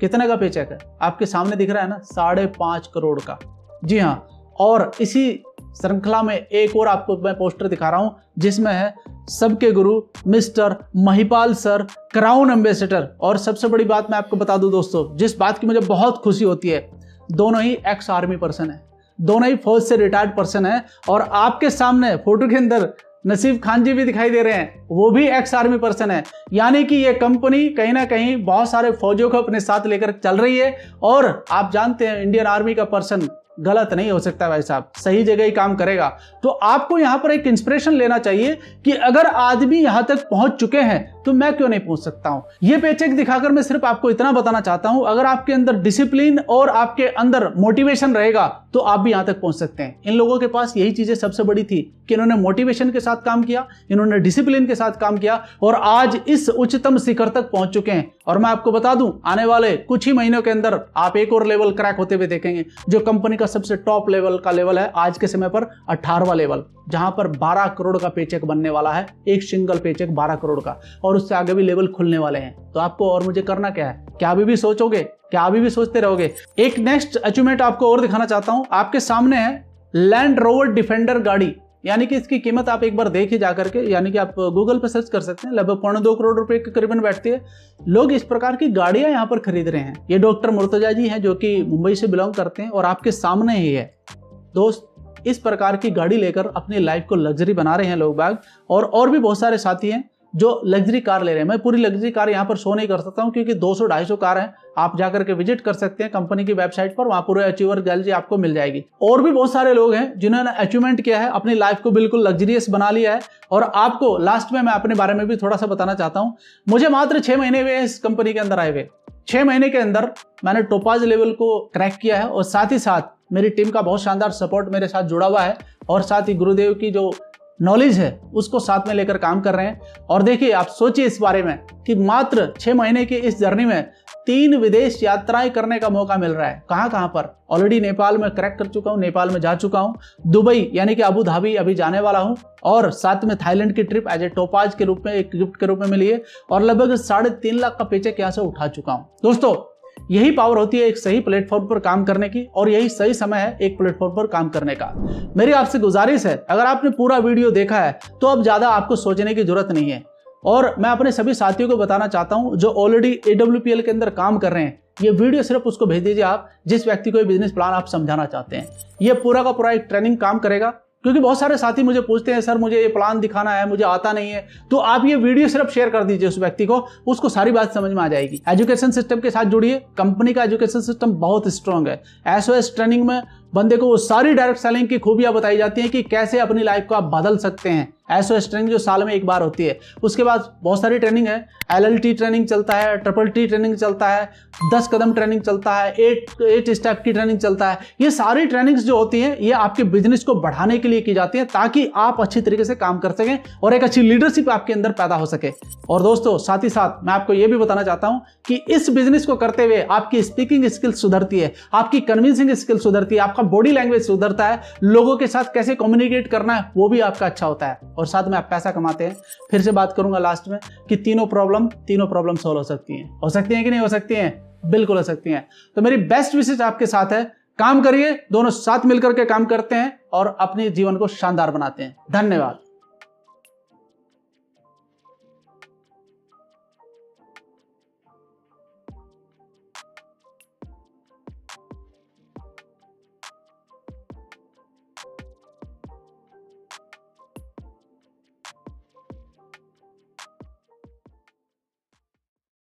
कितने का पेचेक है? आपके सामने दिख रहा है ना, 5.5 करोड़ का। जी हाँ, और इसी श्रृंखला में एक और आपको मैं पोस्टर दिखा रहा हूं जिसमें है सबके गुरु mister Mahipal sir, crown ambassador. और सबसे बड़ी बात मैं आपको बता दूं दोस्तों, जिस बात की मुझे बहुत खुशी होती है, दोनों ही एक्स आर्मी पर्सन है, दोनों ही फौज से रिटायर्ड पर्सन है। और आपके सामने फोटो के अंदर नसीब खान जी भी दिखाई दे रहे हैं, वो भी एक्स आर्मी पर्सन है। यानी कि ये कंपनी कहीं ना कहीं बहुत सारे फौजियों को अपने साथ लेकर चल रही है। और आप जानते हैं इंडियन आर्मी का पर्सन गलत नहीं हो सकता भाई साहब, सही जगह ही काम करेगा। तो आपको यहां पर एक इंस्पिरेशन लेना चाहिए कि अगर आदमी यहां तक पहुंच चुके हैं तो मैं क्यों नहीं पहुंच सकता हूं। ये पेचेक दिखाकर मैं सिर्फ आपको इतना बताना चाहता हूं, अगर आपके अंदर डिसिप्लिन और आपके अंदर मोटिवेशन रहेगा तो आप भी यहां तक पहुंच सकते हैं। इन लोगों के पास यही चीजें सबसे बड़ी थी कि इन्होंने मोटिवेशन के साथ काम किया, इन्होंने डिसिप्लिन के साथ काम किया और आज इस उच्चतम शिखर तक पहुंच चुके हैं। और मैं आपको बता दूं, आने वाले कुछ ही महीनों के अंदर आप एक और लेवल क्रैक होते हुए देखेंगे, जो कंपनी का सबसे टॉप लेवल का लेवल है आज के समय पर 18वां लेवल, जहां पर 12 करोड़ का पेचेक बनने वाला है, एक सिंगल पेचेक 12 करोड़ का, और उससे आगे भी लेवल खुलने वाले हैं। तो आपको और मुझे करना क्या है? क्या अभी भी सोचोगे? क्या अभी भी सोचते रहोगे? एक नेक्स्ट अचीवमेंट आपको और दिखाना चाहता हूं। आपके सामने है लैंड रोवर डिफेंडर गाड़ी, यानी कि इसकी कीमत आप एक बार देखिए जाकर के, यानी कि आप गूगल पे सर्च कर सकते हैं, लगभग 2.25 करोड़ रुपए के करीबन बैठती है। लोग इस प्रकार की गाड़ियां यहां पर खरीद रहे हैं। ये डॉक्टर मुर्तजा जी हैं जो कि मुंबई से बिलोंग करते हैं और आपके सामने ही है दोस्त, इस प्रकार की गाड़ी लेकर अपनी लाइफ को लग्जरी बना रहे हैं लोग बाग। और भी बहुत सारे साथी हैं जो लग्जरी कार ले रहे हैं। मैं पूरी लग्जरी कार यहाँ पर शो नहीं कर सकता हूँ क्योंकि 200-250 कार हैं। आप जाकर के विजिट कर सकते हैं कंपनी की वेबसाइट पर, वहां पूरे अचीवर गैलरी आपको मिल जाएगी। और भी बहुत सारे लोग हैं जिन्होंने अचीवमेंट किया है, अपनी लाइफ को बिल्कुल लग्जरियस बना लिया है। और आपको लास्ट में मैं अपने बारे में भी थोड़ा सा बताना चाहता हूँ। मुझे मात्र 6 महीने हुए इस कंपनी के अंदर आए हुए। 6 महीने के अंदर मैंने टोपाज लेवल को क्रैक किया है और साथ ही साथ मेरी टीम का बहुत शानदार सपोर्ट मेरे साथ जुड़ा हुआ है और साथ ही गुरुदेव की जो नॉलेज है उसको साथ में लेकर काम कर रहे हैं। और देखिए, आप सोचिए इस बारे में कि मात्र 6 महीने की इस जर्नी में 3 विदेश यात्राएं करने का मौका मिल रहा है। कहां पर? ऑलरेडी नेपाल में क्रैक कर चुका हूं, नेपाल में जा चुका हूं, दुबई यानी कि अबू धाबी अभी जाने वाला हूं, और साथ में थाईलैंड की ट्रिप एज ए टोपाज के रूप में, एक गिफ्ट के रूप में मिली है, और लगभग 3.5 लाख का पेचेक यहां से उठा चुका हूं। दोस्तों, यही पावर होती है एक सही प्लेटफॉर्म पर काम करने की, और यही सही समय है एक प्लेटफॉर्म पर काम करने का। मेरी आपसे गुजारिश है, अगर आपने पूरा वीडियो देखा है तो अब ज्यादा आपको सोचने की जरूरत नहीं है। और मैं अपने सभी साथियों को बताना चाहता हूं जो ऑलरेडी AWPL के अंदर काम कर रहे हैं, ये वीडियो सिर्फ उसको भेज दीजिए आप जिस व्यक्ति को ये बिजनेस प्लान आप समझाना चाहते हैं। ये पूरा का पूरा एक ट्रेनिंग काम करेगा, क्योंकि बहुत सारे साथी मुझे पूछते हैं, सर मुझे ये प्लान दिखाना है, मुझे आता नहीं है। तो आप ये वीडियो सिर्फ शेयर कर दीजिए उस व्यक्ति को, उसको सारी बात समझ में आ जाएगी। एजुकेशन सिस्टम के साथ जुड़िए, कंपनी का एजुकेशन सिस्टम बहुत स्ट्रांग है। SOS ट्रेनिंग में बंदे को वो सारी डायरेक्ट सेलिंग की खूबियां बताई जाती हैं कि कैसे अपनी लाइफ को आप बदल सकते हैं। SOS ट्रेनिंग जो साल में एक बार होती है। उसके बाद बहुत सारी ट्रेनिंग है, LLT ट्रेनिंग चलता है, TTT ट्रेनिंग चलता है, 10 कदम ट्रेनिंग चलता है, 8 स्टेप की ट्रेनिंग चलता है। ये सारी ट्रेनिंग्स जो होती हैं ये आपके बिजनेस को बढ़ाने के लिए की जाती है ताकि आप अच्छी तरीके से काम कर सकें और एक अच्छी लीडरशिप आपके अंदर पैदा हो सके। और दोस्तों, साथ ही साथ मैं आपको ये भी बताना चाहता हूं कि इस बिजनेस को करते हुए आपकी स्पीकिंग स्किल सुधरती है, आपकी कन्विंसिंग स्किल सुधरती है, आपका बॉडी लैंग्वेज सुधरता है, लोगों के साथ कैसे कम्युनिकेट करना है वो भी आपका अच्छा होता है, और साथ में आप पैसा कमाते हैं। फिर से बात करूंगा लास्ट में कि तीनों प्रॉब्लम सॉल्व हो सकती हैं कि नहीं हो सकती हैं? बिल्कुल हो सकती हैं। तो मेरी बेस्ट विशेष आपके साथ है, काम करिए, दोनों साथ मिलकर के काम करते हैं और अपने जीवन को शानदार बनाते हैं। धन्यवाद।